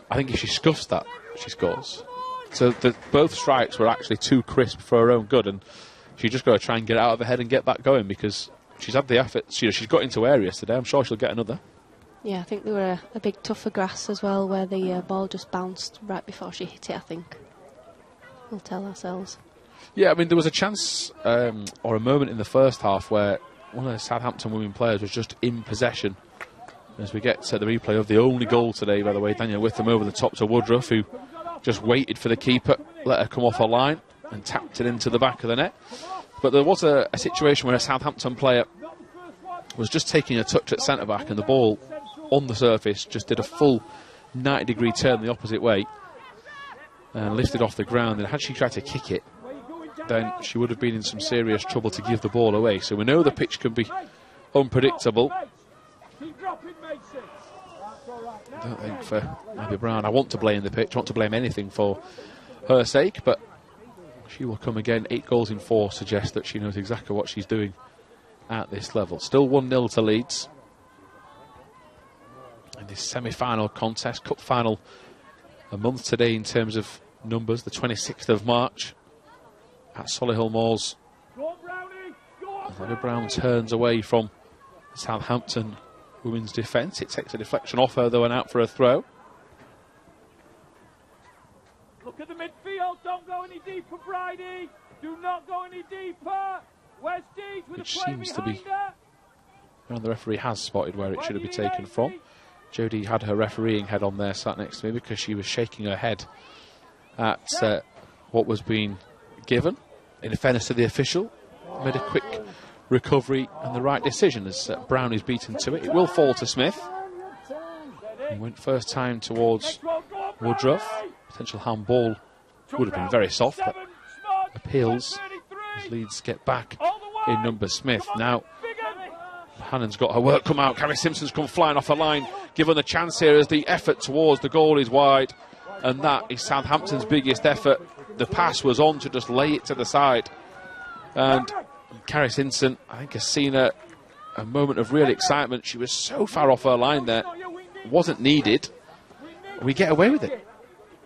I think if she scuffs that, she scores. So both strikes were actually too crisp for her own good, and she's just got to try and get it out of her head and get that going, because she's had the effort. She's got into areas today. I'm sure she'll get another. Yeah, I think there were a big tougher grass as well, where the ball just bounced right before she hit it, I think. We'll tell ourselves. Yeah, I mean, there was a chance or a moment in the first half where one of the Southampton women players was just in possession. As we get to the replay of the only goal today, by the way, Daniel Witham over the top to Woodruff, who just waited for the keeper, let her come off her line and tapped it into the back of the net. But there was a situation where a Southampton player was just taking a touch at centre-back, and the ball on the surface just did a full 90-degree turn the opposite way and lifted off the ground. And had she tried to kick it, then she would have been in some serious trouble to give the ball away. So we know the pitch can be unpredictable. I don't think for Abby Brown, I want to blame the pitch, I want to blame anything for her sake, but she will come again. 8 goals in 4 suggests that she knows exactly what she's doing at this level. Still 1-0 to Leeds in this semi-final contest. Cup final a month today in terms of numbers, the 26th of March at Solihull Moors. Abby Brown turns away from Southampton women's defence. It takes a deflection off her though and out for a throw. Look at the midfield, don't go any deeper, Bridie. Do not go any deeper. Where's Deej with Which the play seems to be her? And the referee has spotted where it should have been taken from. Jodie had her refereeing head on there, sat next to me, because she was shaking her head at what was being given. In fairness to the official, made a quick recovery and the right decision as Brown is beaten to it. It will fall to Smith. He went first time towards Woodruff. Potential handball would have been very soft, but appeals as Leeds get back in number Smith. Now Hannon's got her work come out. Carrie Simpson's come flying off her line, given the chance here as the effort towards the goal is wide, and that is Southampton's biggest effort. The pass was on to just lay it to the side, and Carrie Simpson, I think, has seen a moment of real excitement. She was so far off her line there, wasn't needed. We get away with it.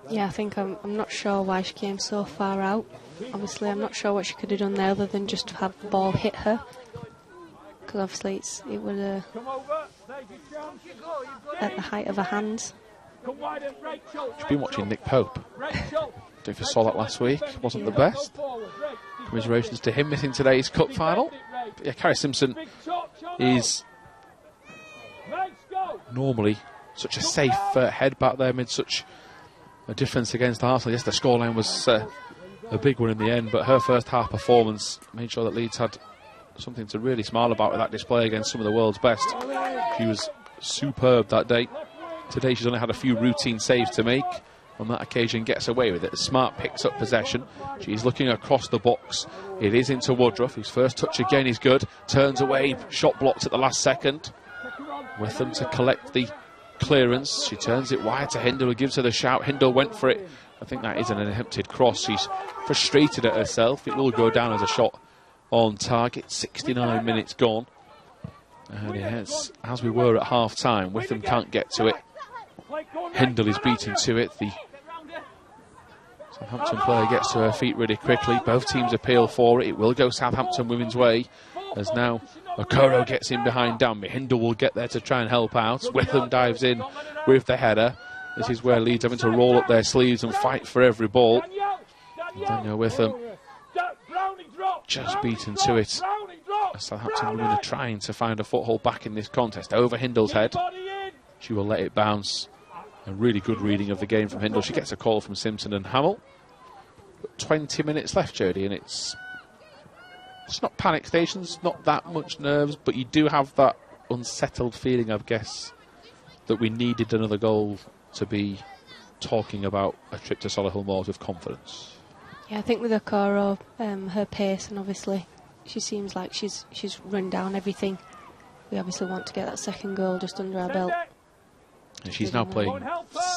Yeah, I think I'm not sure why she came so far out. Obviously, I'm not sure what she could have done there other than just have the ball hit her. Because obviously it was at the height of her hands. She's been watching Nick Pope. Don't know if you saw that last week. Wasn't the best. Commiserations to him missing today's cup final. But yeah, Carrie Simpson is normally such a safe head back there, made such a difference against Arsenal. Yes, the scoreline was a big one in the end, but her first half performance made sure that Leeds had something to really smile about with that display against some of the world's best. She was superb that day. Today she's only had a few routine saves to make. On that occasion gets away with it. Smart picks up possession. She's looking across the box. It is into Woodruff, whose first touch again is good. Turns away, shot blocked at the last second. With them to collect the clearance. She turns it wide to Hindle, who gives her the shout. Hindle went for it. I think that is an attempted cross. She's frustrated at herself. It will go down as a shot on target. 69 minutes gone. And yes, as we were at half time, Witham can't get to it. Hindle is beaten to it. The Southampton player gets to her feet really quickly. Both teams appeal for it. It will go Southampton women's way, as now Okoro gets in behind Danby. Hindle will get there to try and help out. Witham dives in with the header. This is where Leeds having to roll up their sleeves and fight for every ball. Daniel Witham just beaten to it. Southampton women are trying to find a foothold back in this contest. Over Hindle's head. She will let it bounce. A really good reading of the game from Hindle. She gets a call from Simpson and Hamill. But 20 minutes left, Jodie, and it's not panic stations, not that much nerves, but you do have that unsettled feeling, I guess, that we needed another goal to be talking about a trip to Solihull Moors with confidence. Yeah, I think with Okoro, her pace, and obviously she seems like she's run down everything. We obviously want to get that second goal just under our belt. And she's now playing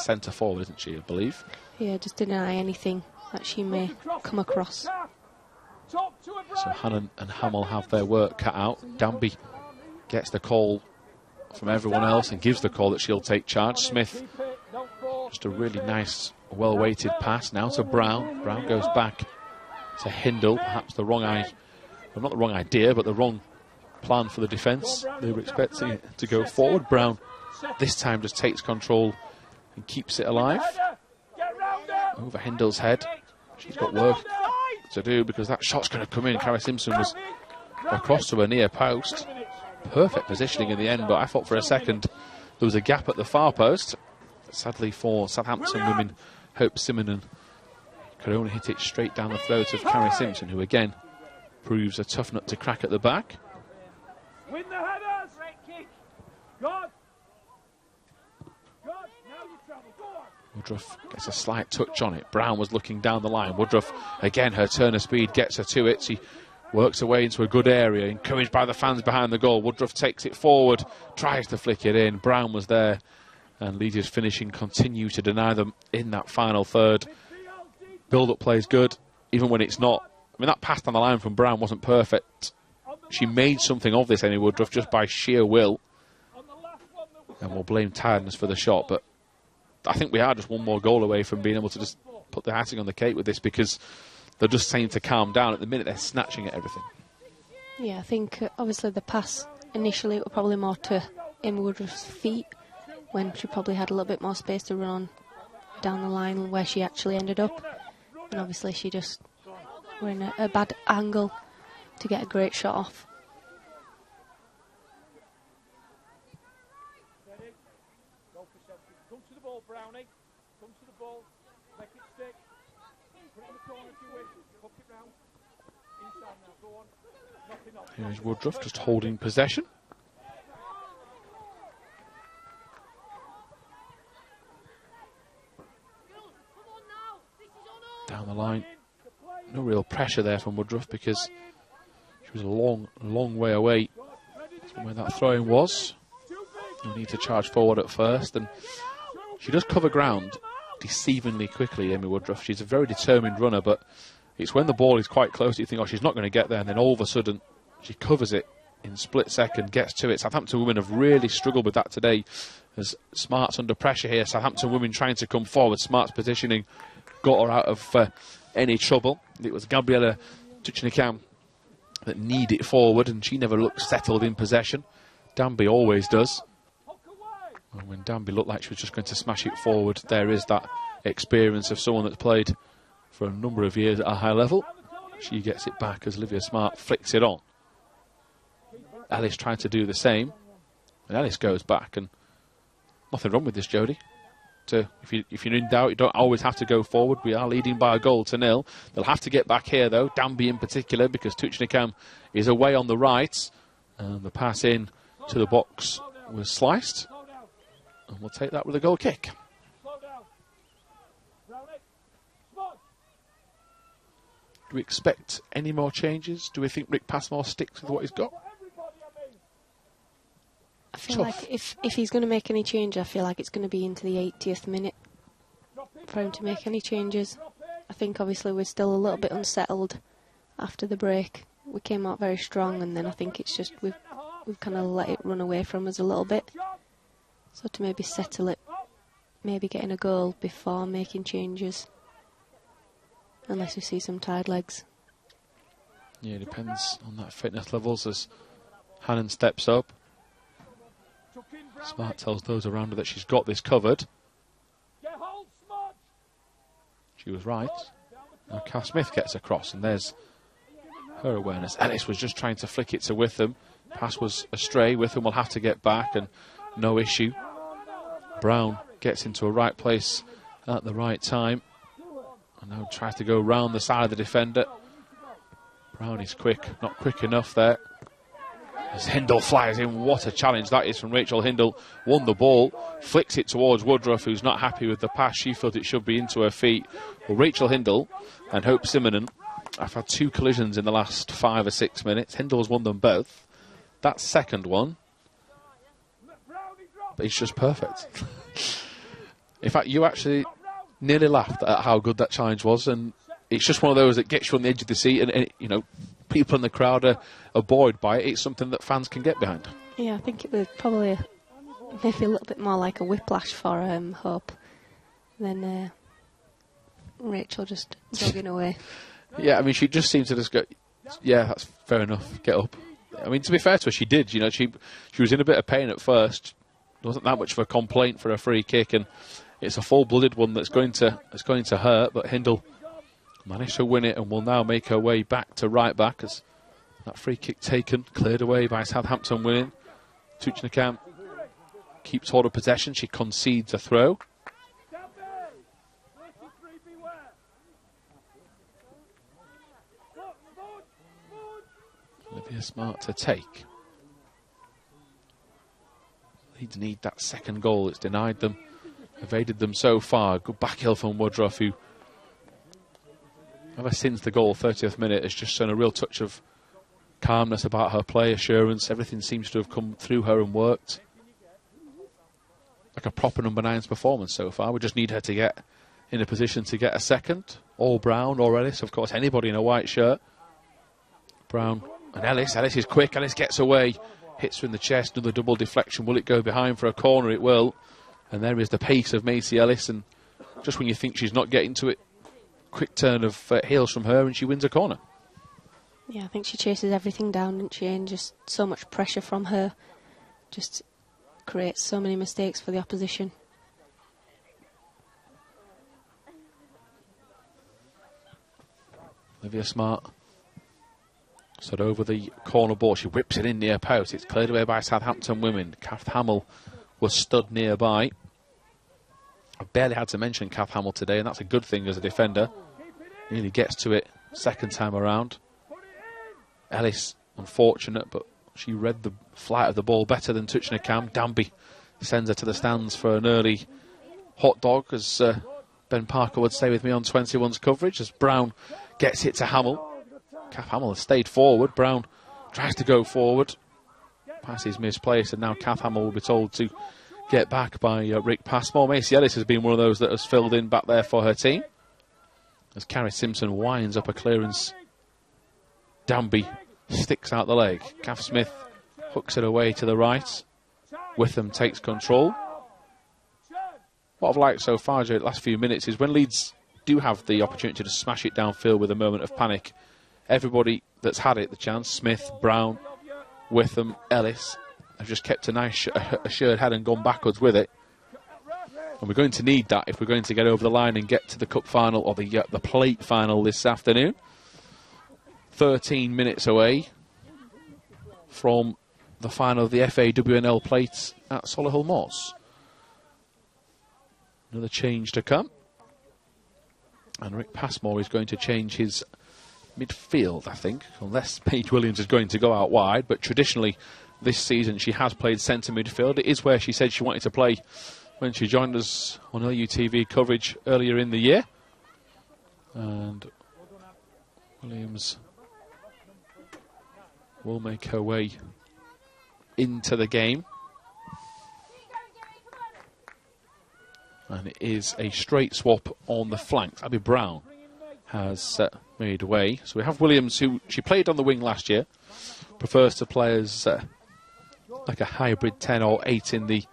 centre forward, isn't she, I believe? Yeah, just deny anything that she may come across. So Hannon and Hamill have their work cut out. Danby gets the call from everyone else and gives the call that she'll take charge. Smith, just a really nice, well-weighted pass now to Brown. Brown goes back to Hindle. Perhaps the wrong not the wrong idea, but the wrong plan for the defence. They were expecting it to go forward. Brown this time just takes control and keeps it alive. Over Hindle's head. She's got work to do because that shot's going to come in. Carrie Simpson was across to her near post. Perfect positioning in the end, but I thought for a second there was a gap at the far post. Sadly for Southampton women, Hope Simonon could only hit it straight down the throat of Carrie Simpson, who again proves a tough nut to crack at the back. Win the headers! God! God, now you travel, go on! Woodruff gets a slight touch on it. Brown was looking down the line. Woodruff, again, her turn of speed gets her to it. She works her way into a good area, encouraged by the fans behind the goal. Woodruff takes it forward, tries to flick it in. Brown was there, and Leeds' finishing continue to deny them in that final third. Build-up play is good, even when it's not. I mean, that pass down the line from Brown wasn't perfect. She made something of this, Amy Woodruff, just by sheer will. And we'll blame tiredness for the shot, but I think we are just one more goal away from being able to just put the icing on the cake with this, because they're just saying to calm down. At the minute, they're snatching at everything. Yeah, I think obviously the pass initially it was probably more to Amy Woodruff's feet, when she probably had a little bit more space to run on down the line where she actually ended up. And obviously she just were in a bad angle to get a great shot off. Come to the ball, Brownie. Come to the ball. Make it stick. Put it in the corner if you wish. Hook it round. Inside now. Go on. Nothing off. Here's Woodruff just holding possession. Down the line. No real pressure there from Woodruff because she was a long way away from where that throw-in was. You need to charge forward at first, and she does cover ground deceivingly quickly, Amy Woodruff. She's a very determined runner, but it's when the ball is quite close that you think, oh, she's not going to get there, and then all of a sudden she covers it in split second, gets to it. Southampton women have really struggled with that today, as Smart's under pressure here. Southampton women trying to come forward. Smart's positioning got her out of any trouble. It was Gabriella Tuchnikam that needed it forward, and she never looked settled in possession. Danby always does. And when Danby looked like she was just going to smash it forward, there is that experience of someone that's played for a number of years at a high level. She gets it back as Olivia Smart flicks it on. Ellis trying to do the same, and Ellis goes back, and nothing wrong with this, Jodie. If you're in doubt, you don't always have to go forward. We are leading by a goal to 0. They'll have to get back here, though, Danby in particular, because Tuchnikam is away on the right, and the pass in to the box was sliced. And we'll take that with a goal kick. Do we expect any more changes? Do we think Rick Passmore sticks with what he's got? I feel like if he's going to make any change, I feel like it's going to be into the 80th minute for him to make any changes. I think obviously we're still a little bit unsettled after the break. We came out very strong, and then I think it's just we've kind of let it run away from us a little bit. So to maybe settle it, maybe getting a goal before making changes, unless we see some tired legs. Yeah, it depends on that fitness levels as Hannon steps up. Smart tells those around her that she's got this covered. She was right. Now Cass Smith gets across, and there's her awareness. Ellis was just trying to flick it to Witham. Pass was astray. Witham will have to get back, and no issue. Brown gets into a right place at the right time, and now tries to go round the side of the defender. Brown is quick, not quick enough there. As Hindle flies in, what a challenge that is from Rachel Hindle. Won the ball, flicks it towards Woodruff, who's not happy with the pass. She felt it should be into her feet. Well, Rachel Hindle and Hope Simonon have had 2 collisions in the last 5 or 6 minutes. Hindle's won them both. That second one, it's just perfect. In fact, you actually nearly laughed at how good that challenge was, and it's just one of those that gets you on the edge of the seat, and you know, people in the crowd are buoyed by it. It's something that fans can get behind. Yeah, I think it was probably maybe a little bit more like a whiplash for Hope than Rachel just jogging away. Yeah, I mean, she just seemed to just go, yeah, that's fair enough, get up. I mean, to be fair to her, she did. You know, she was in a bit of pain at first. There wasn't that much of a complaint for a free kick, and it's a full-blooded one that's going to hurt. But Hindle managed to win it and will now make her way back to right back as that free kick taken, cleared away by Southampton winning. Tuchnakam keeps hold of possession. She concedes a throw. Olivia Smart to take. Leeds need that second goal. It's denied them, evaded them so far. Good back heel from Woodruff, who ever since the goal, 30th minute, has just shown a real touch of calmness about her play, assurance. Everything seems to have come through her and worked. Like a proper number 9's performance so far. We just need her to get in a position to get a second. Or Brown or Ellis, of course, anybody in a white shirt. Brown and Ellis. Ellis is quick. Ellis gets away. Hits her in the chest. Another double deflection. Will it go behind for a corner? It will. And there is the pace of Macy Ellis. And just when you think she's not getting to it, quick turn of heels from her and she wins a corner. Yeah, I think she chases everything down, doesn't she? And just so much pressure from her just creates so many mistakes for the opposition. Olivia Smart stood over the corner ball. She whips it in near post. It's cleared away by Southampton women. Kath Hamill was stood nearby. I barely had to mention Kath Hamill today, and that's a good thing as a defender. Nearly gets to it second time around. Ellis, unfortunate, but she read the flight of the ball better than Tuchnakam. Danby sends her to the stands for an early hot dog, as Ben Parker would say with me on 21's coverage, as Brown gets it to Hamill. Kath Hamill has stayed forward. Brown tries to go forward. Pass is misplaced, and now Kath Hamill will be told to get back by Rick Passmore. Macy Ellis has been one of those that has filled in back there for her team. As Carrie Simpson winds up a clearance, Danby sticks out the leg. Kath Smith hooks it away to the right. Witham takes control. What I've liked so far during the last few minutes is when Leeds do have the opportunity to smash it downfield with a moment of panic, everybody that's had it, the chance, Smith, Brown, Witham, Ellis, have just kept a nice assured head and gone backwards with it. And we're going to need that if we're going to get over the line and get to the cup final or the plate final this afternoon. 13 minutes away from the final of the FAWNL plates at Solihull Moors. Another change to come. And Rick Passmore is going to change his midfield, I think, unless Paige Williams is going to go out wide. But traditionally, this season, she has played centre midfield. It is where she said she wanted to play when she joined us on LUTV coverage earlier in the year. And Williams will make her way into the game. And it is a straight swap on the flanks. Abby Brown has made way. So we have Williams, who she played on the wing last year, prefers to play as like a hybrid 10 or 8 in the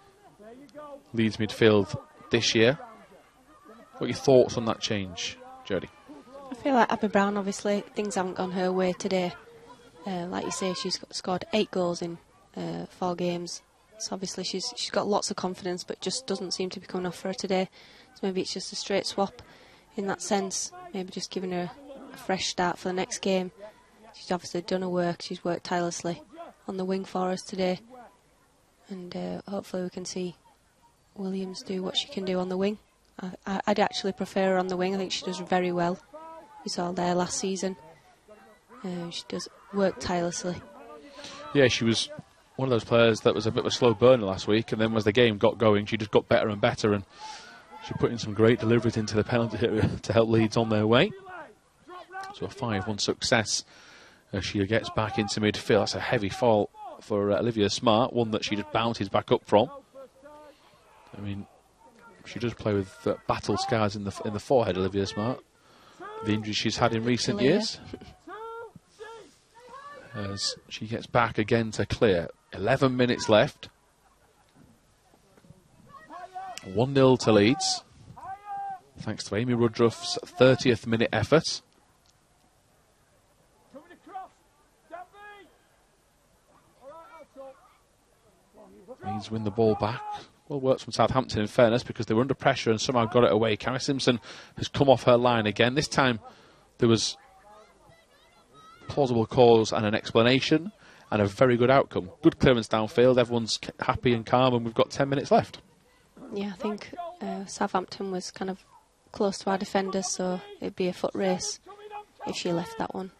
Leeds midfield this year. What are your thoughts on that change, Jodie? I feel like Abby Brown, obviously, things haven't gone her way today. Like you say, she's scored 8 goals in 4 games. So obviously she's got lots of confidence, but just doesn't seem to be coming off for her today. So maybe it's just a straight swap in that sense. Maybe just giving her a fresh start for the next game. She's obviously done her work. She's worked tirelessly on the wing for us today. And hopefully we can see Williams do what she can do on the wing. I'd actually prefer her on the wing. I think she does very well. We saw there last season. She does work tirelessly. Yeah, she was one of those players that was a bit of a slow burner last week, and then as the game got going, she just got better and better, and she put in some great deliveries into the penalty area to help Leeds on their way. So a 5-1 success as she gets back into midfield. That's a heavy fall for Olivia Smart, one that she just bounces back up from. I mean, she does play with battle scars in the forehead, Olivia Smart. The injuries she's had in recent years. As she gets back again to clear. 11 minutes left. 1-0 to Leeds, thanks to Amy Woodruff's 30th minute effort. Coming across. Danby. All right, Alto. Leeds win the ball back. Well worked from Southampton, in fairness, because they were under pressure and somehow got it away. Carrie Simpson has come off her line again. This time there was plausible cause and an explanation and a very good outcome. Good clearance downfield, everyone's happy and calm, and we've got 10 minutes left. Yeah, I think Southampton was kind of close to our defenders, so it'd be a foot race if she left that one.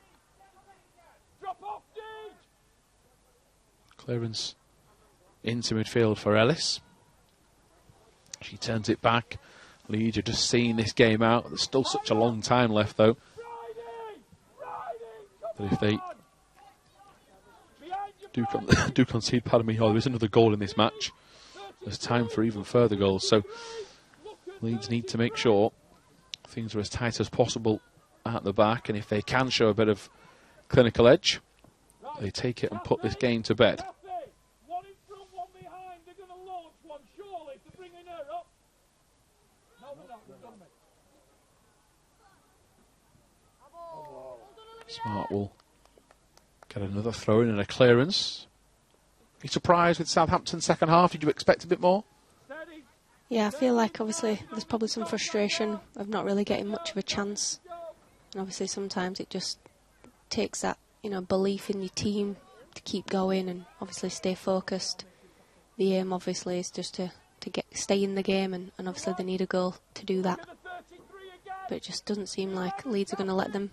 Drop off, Deej. Clearance into midfield for Ellis. She turns it back. Leeds are just seeing this game out. There's still such a long time left, though. But if they do concede, pardon me, there is another goal in this match. There's time for even further goals. So Leeds need to make sure things are as tight as possible at the back. And if they can show a bit of clinical edge, they take it and put this game to bed. One in front, one behind. They're going to launch one, surely, to bringing her up. No, they're not. They've done it. Smart will get another throw in and a clearance. Are you surprised with Southampton's second half? Did you expect a bit more? Yeah, I feel like obviously there's probably some frustration of not really getting much of a chance. And obviously sometimes it just takes that, belief in your team to keep going and obviously stay focused. The aim obviously is just to stay in the game, and obviously they need a goal to do that. But it just doesn't seem like Leeds are going to let them.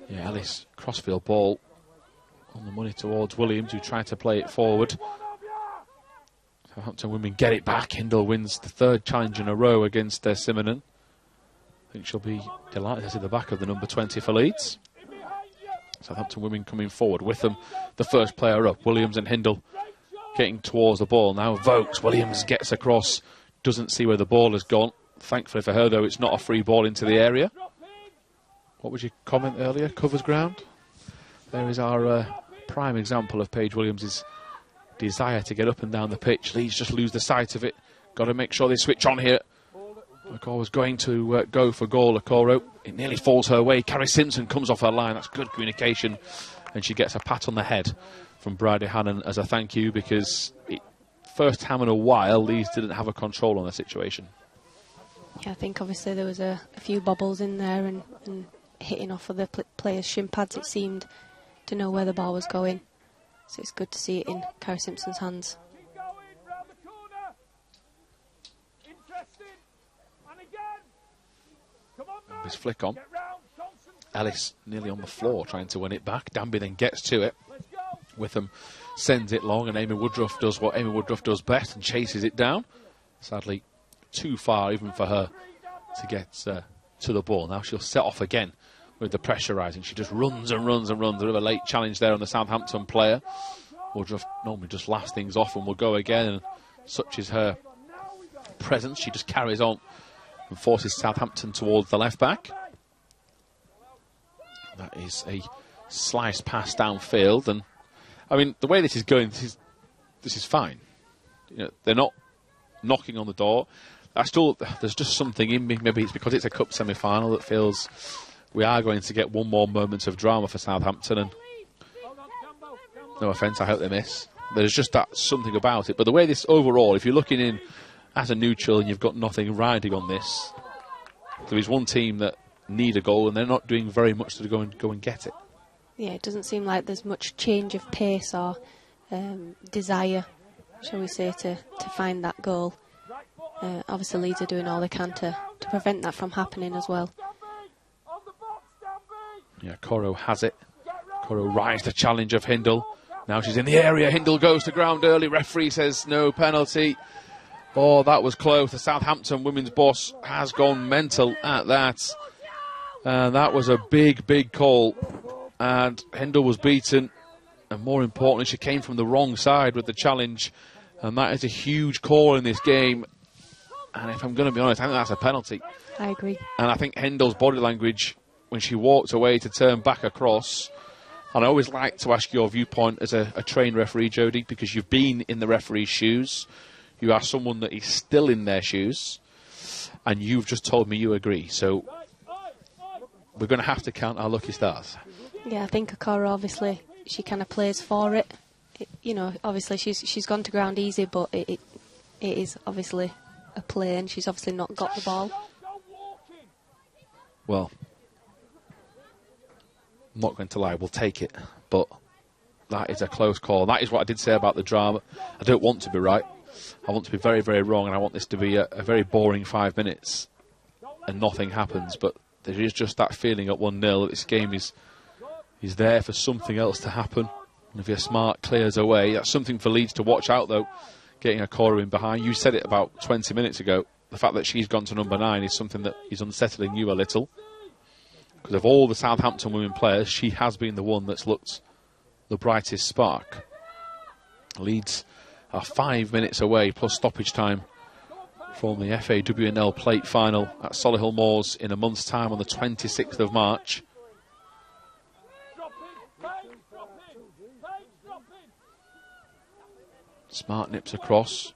Yeah, Alice, crossfield ball on the money towards Williams, who tried to play it forward. Southampton women get it back. Hindle wins the third challenge in a row against Simonen. I think she'll be delighted to see the back of the number 20 for Leeds. Southampton women coming forward with them. The first player up, Williams and Hindle getting towards the ball now. Vokes, Williams gets across, doesn't see where the ball has gone. Thankfully for her, though, it's not a free ball into the area. What was your comment earlier? Covers ground? There is our prime example of Paige Williams' desire to get up and down the pitch. Leeds just lose the sight of it. Got to make sure they switch on here. McCall was going to go for goal, Okoro. It nearly falls her way. Carrie Simpson comes off her line. That's good communication. And she gets a pat on the head from Bridie Hannon as a thank you, because first time in a while Leeds didn't have a control on the situation. Yeah, I think obviously there was a few bobbles in there and hitting off of the players' shin pads. It seemed to know where the ball was going. So it's good to see it in Carrie Simpson's hands. Keep going, round the corner. Interesting. And again. Come on, man. This flick on. Get round. Johnson. Alice nearly on the floor trying to win it back. Danby then gets to it. Let's go. Witham sends it long, and Amy Woodruff does what Amy Woodruff does best and chases it down. Sadly, too far even for her to get to the ball. Now she'll set off again with the pressure rising. She just runs and runs and runs. A bit of a late challenge there on the Southampton player. Woodruff normally just laughs things off and will go again, and such is her presence. She just carries on and forces Southampton towards the left back. That is a slice pass downfield, and I mean the way this is going, this is fine. They're not knocking on the door. There's just something in me. Maybe it's because it's a cup semi-final that feels we are going to get one more moment of drama for Southampton, and no offence, I hope they miss. There's just that something about it. But the way this overall, if you're looking in as a neutral and you've got nothing riding on this, there is one team that need a goal and they're not doing very much to go and get it. Yeah, it doesn't seem like there's much change of pace or desire, shall we say, to find that goal. Obviously Leeds are doing all they can to prevent that from happening as well. Yeah, Coro has it. Coro rides the challenge of Hindle. Now she's in the area. Hindle goes to ground early. Referee says no penalty. Oh, that was close. The Southampton women's boss has gone mental at that. And that was a big, big call. And Hindle was beaten. And more importantly, she came from the wrong side with the challenge. And that is a huge call in this game. And if I'm going to be honest, I think that's a penalty. I agree. And I think Hindle's body language when she walked away to turn back across, and I always like to ask your viewpoint as a trained referee, Jodie, because you've been in the referee's shoes. You are someone that is still in their shoes, and you've just told me you agree. So we're going to have to count our lucky stars. Yeah, I think Okoro, obviously, she kind of plays for it. You know, obviously she's gone to ground easy, but it is obviously a play, and she's obviously not got the ball. Well, I'm not going to lie, we'll take it, but that is a close call. That is what I did say about the drama. I don't want to be right. I want to be very, very wrong, and I want this to be a very boring 5 minutes and nothing happens. But there is just that feeling at 1-0 that this game is there for something else to happen. And if you're smart, clears away. That's something for Leeds to watch out, though, getting a Okoro in behind. You said it about 20 minutes ago. The fact that she's gone to number 9 is something that is unsettling you a little. Because of all the Southampton women players, she has been the one that's looked the brightest spark. Leeds are 5 minutes away, plus stoppage time, from the FAWNL Plate final at Solihull Moors in a month's time on the 26th of March. Smart nips across,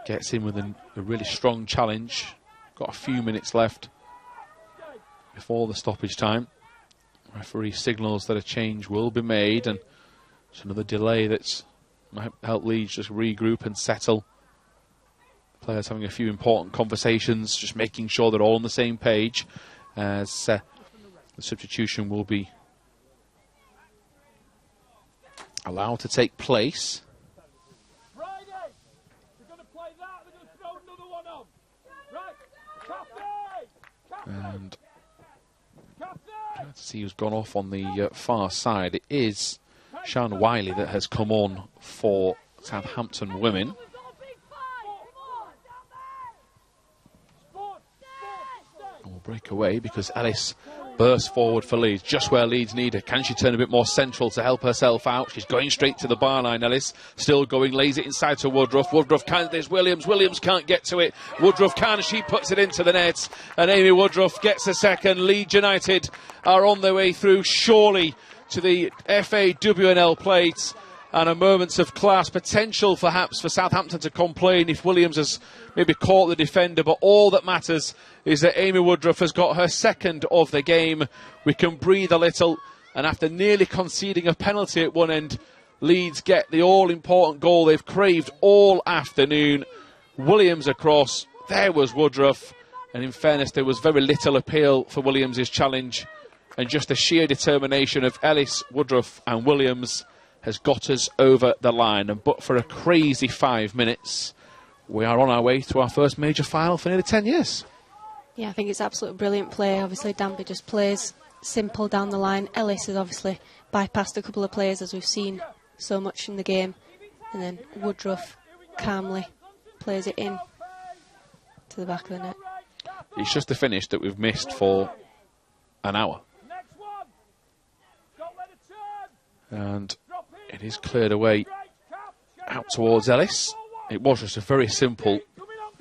gets in with a really strong challenge. Got a few minutes left before the stoppage time. Referee signals that a change will be made, and it's another delay that's might help Leeds just regroup and settle. Players having a few important conversations, just making sure they're all on the same page, as the substitution will be allowed to take place. And let's see who's gone off on the far side. It is Sian Wiley that has come on for Southampton Women. We'll break away because Ellis bursts forward for Leeds, just where Leeds need her. Can she turn a bit more central to help herself out? She's going straight to the byline, Ellis. Still going, lays it inside to Woodruff. Woodruff can't, there's Williams. Williams can't get to it. Woodruff can, she puts it into the net. And Amy Woodruff gets a second. Leeds United are on their way through, surely, to the FAWNL Plate. And a moment of class, potential perhaps for Southampton to complain if Williams has maybe caught the defender, but all that matters is that Amy Woodruff has got her second of the game. We can breathe a little, and after nearly conceding a penalty at one end, Leeds get the all-important goal they've craved all afternoon. Williams across, there was Woodruff, and in fairness there was very little appeal for Williams' challenge, and just the sheer determination of Ellis, Woodruff and Williams has got us over the line. And but for a crazy 5 minutes, we are on our way to our first major final for nearly 10 years. Yeah, I think it's absolutely brilliant play. Obviously, Danby just plays simple down the line. Ellis has obviously bypassed a couple of players, as we've seen so much in the game. And then Woodruff calmly plays it in to the back of the net. It's just the finish that we've missed for an hour. And it is cleared away out towards Ellis. It was just a very simple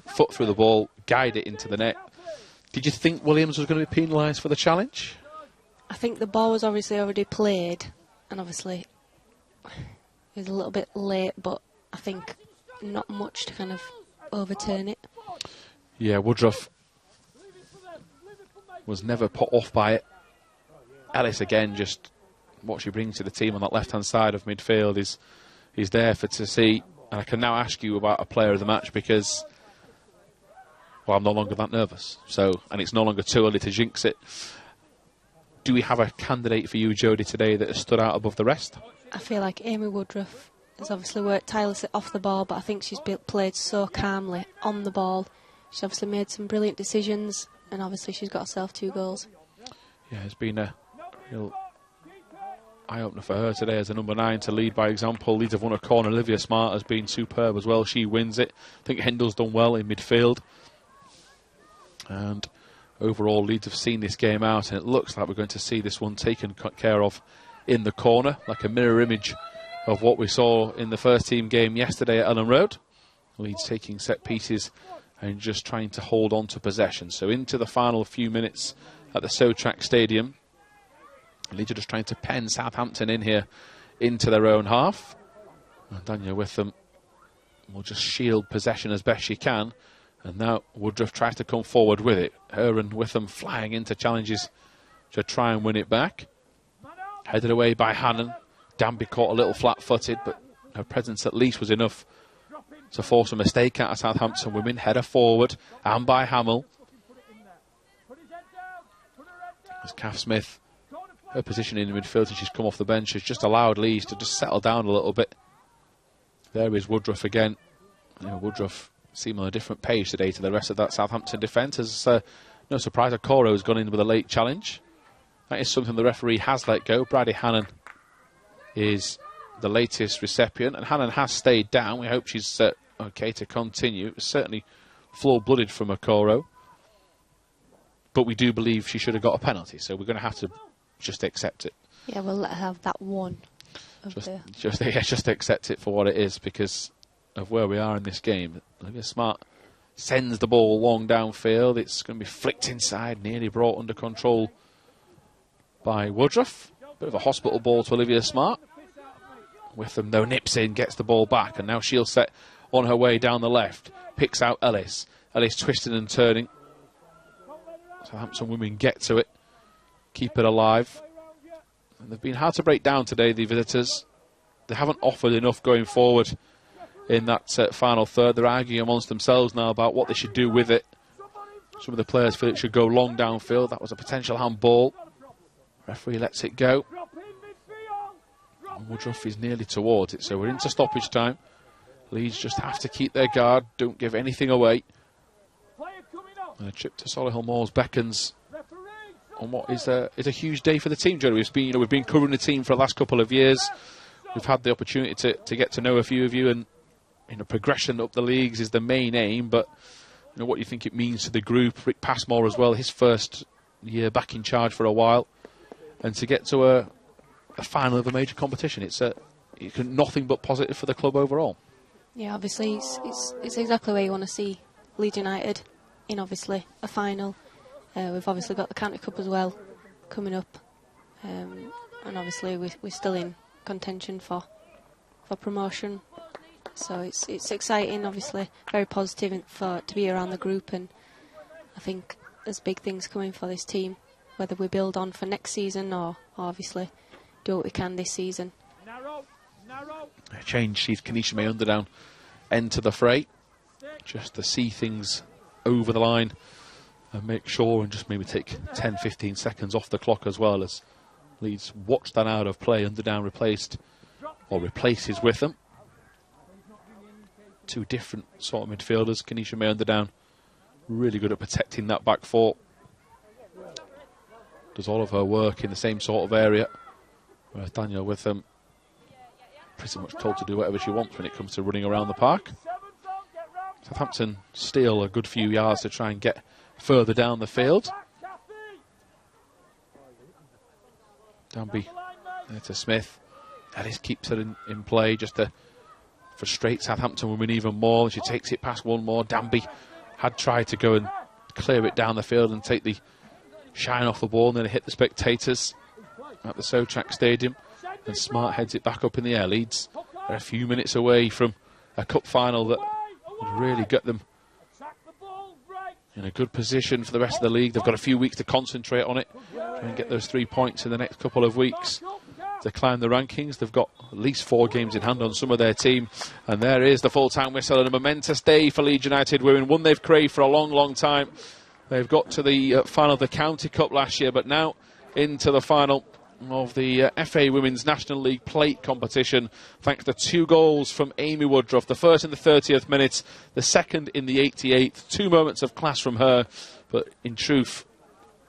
foot through the ball, guide it into the net. Did you think Williams was going to be penalised for the challenge? I think the ball was obviously already played, and obviously it was a little bit late, but I think not much to kind of overturn it. Yeah, Woodruff was never put off by it. Ellis again, just what she brings to the team on that left-hand side of midfield is there for to see. And I can now ask you about a player of the match because, well, I'm no longer that nervous. So, and it's no longer too early to jinx it. Do we have a candidate for you, Jodie, today that has stood out above the rest? I feel like Amy Woodruff has obviously worked tirelessly off the ball, but I think she's played so calmly on the ball. She's obviously made some brilliant decisions, and obviously she's got herself 2 goals. Yeah, it's been a real eye-opener for her today as a number 9 to lead by example. Leeds have won a corner. Olivia Smart has been superb as well. She wins it. I think Hendel's done well in midfield. And overall, Leeds have seen this game out, and it looks like we're going to see this one taken care of in the corner, like a mirror image of what we saw in the first team game yesterday at Ellen Road. Leeds taking set pieces and just trying to hold on to possession. So into the final few minutes at the Southampton Stadium. Leeds are just trying to pen Southampton in here into their own half. And Dania with them will just shield possession as best she can. And now Woodruff tries to come forward with it. Her and Witham flying into challenges to try and win it back. Headed away by Hannon. Danby caught a little flat-footed, but her presence at least was enough to force a mistake out of Southampton women. Header forward, and by Hamill. As Kath Smith, her position in the midfield as she's come off the bench has just allowed Leeds to just settle down a little bit. There is Woodruff again. Woodruff seem on a different page today to the rest of that Southampton defence. As no surprise, Okoro has gone in with a late challenge. That is something the referee has let go. Bridie Hannon is the latest recipient, and Hannon has stayed down. We hope she's okay to continue. It was certainly full-blooded from Okoro, but we do believe she should have got a penalty, so we're going to have to just accept it. Yeah, we'll let her have that one. Just accept it for what it is, because of where we are in this game. Olivia Smart sends the ball long downfield. It's going to be flicked inside, nearly brought under control by Woodruff. Bit of a hospital ball to Olivia Smart. Witham, though, nips in, gets the ball back, and now she'll set on her way down the left. Picks out Ellis. Ellis twisting and turning. Southampton women get to it. Keep it alive. And they've been hard to break down today, the visitors. They haven't offered enough going forward in that final third. They're arguing amongst themselves now about what they should do with it. Some of the players feel it should go long downfield. That was a potential handball. Referee lets it go. And Woodruff is nearly towards it, so we're into stoppage time. Leeds just have to keep their guard, don't give anything away. And a trip to Solihull Moors beckons on what is a huge day for the team, Jody. We've been covering the team for the last couple of years. We've had the opportunity to get to know a few of you, and progression up the leagues is the main aim, but what do you think it means to the group? Rick Passmore as well, his first year back in charge for a while, and to get to a final of a major competition, it's nothing but positive for the club overall. Yeah, obviously it's exactly where you want to see Leeds United in, obviously a final. We've obviously got the County Cup as well coming up, and obviously we're still in contention for promotion. So it's exciting, obviously very positive to be around the group, and I think there's big things coming for this team, whether we build on for next season or obviously do what we can this season. A change sees Kanisha May Underdown enter the fray, just to see things over the line and make sure, and just maybe take 10-15 seconds off the clock as well, as Leeds watch that out of play. Underdown replaces with them. Two different sort of midfielders. Kanisha May Underdown really good at protecting that back four. Does all of her work in the same sort of area, whereas Daniel Witham pretty much told to do whatever she wants when it comes to running around the park. Southampton steal a good few yards to try and get further down the field. Danby there to Smith. Ellis keeps her in play just to frustrate Southampton women even more. She takes it past one more. Danby had tried to go and clear it down the field and take the shine off the ball, and then hit the spectators at the Southampton Stadium. And Smart heads it back up in the air. Leeds are a few minutes away from a cup final that would really get them in a good position for the rest of the league. They've got a few weeks to concentrate on it and get those 3 points in the next couple of weeks to climb the rankings. They've got at least 4 games in hand on some of their team, and there is the full-time whistle, and a momentous day for Leeds United Women, one they've craved for a long, long time. They've got to the final of the County Cup last year, but now into the final of the FA Women's National League Plate competition, thanks to 2 goals from Amy Woodruff, the first in the 30th minute, the second in the 88th. 2 moments of class from her, but in truth,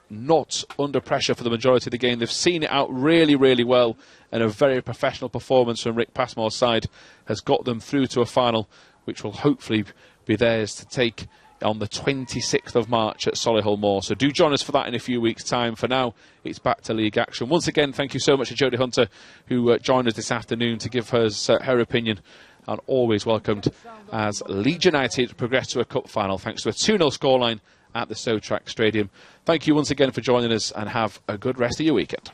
not under pressure for the majority of the game. They've seen it out really, really well, and a very professional performance from Rick Passmore's side has got them through to a final, which will hopefully be theirs to take on the 26th of March at Solihull Moors. So do join us for that in a few weeks' time. For now, it's back to league action. Once again, thank you so much to Jodie Hunter, who joined us this afternoon to give her opinion, and always welcomed as Leeds United progress to a cup final thanks to a 2-0 scoreline at the Southampton Stadium. Thank you once again for joining us, and have a good rest of your weekend.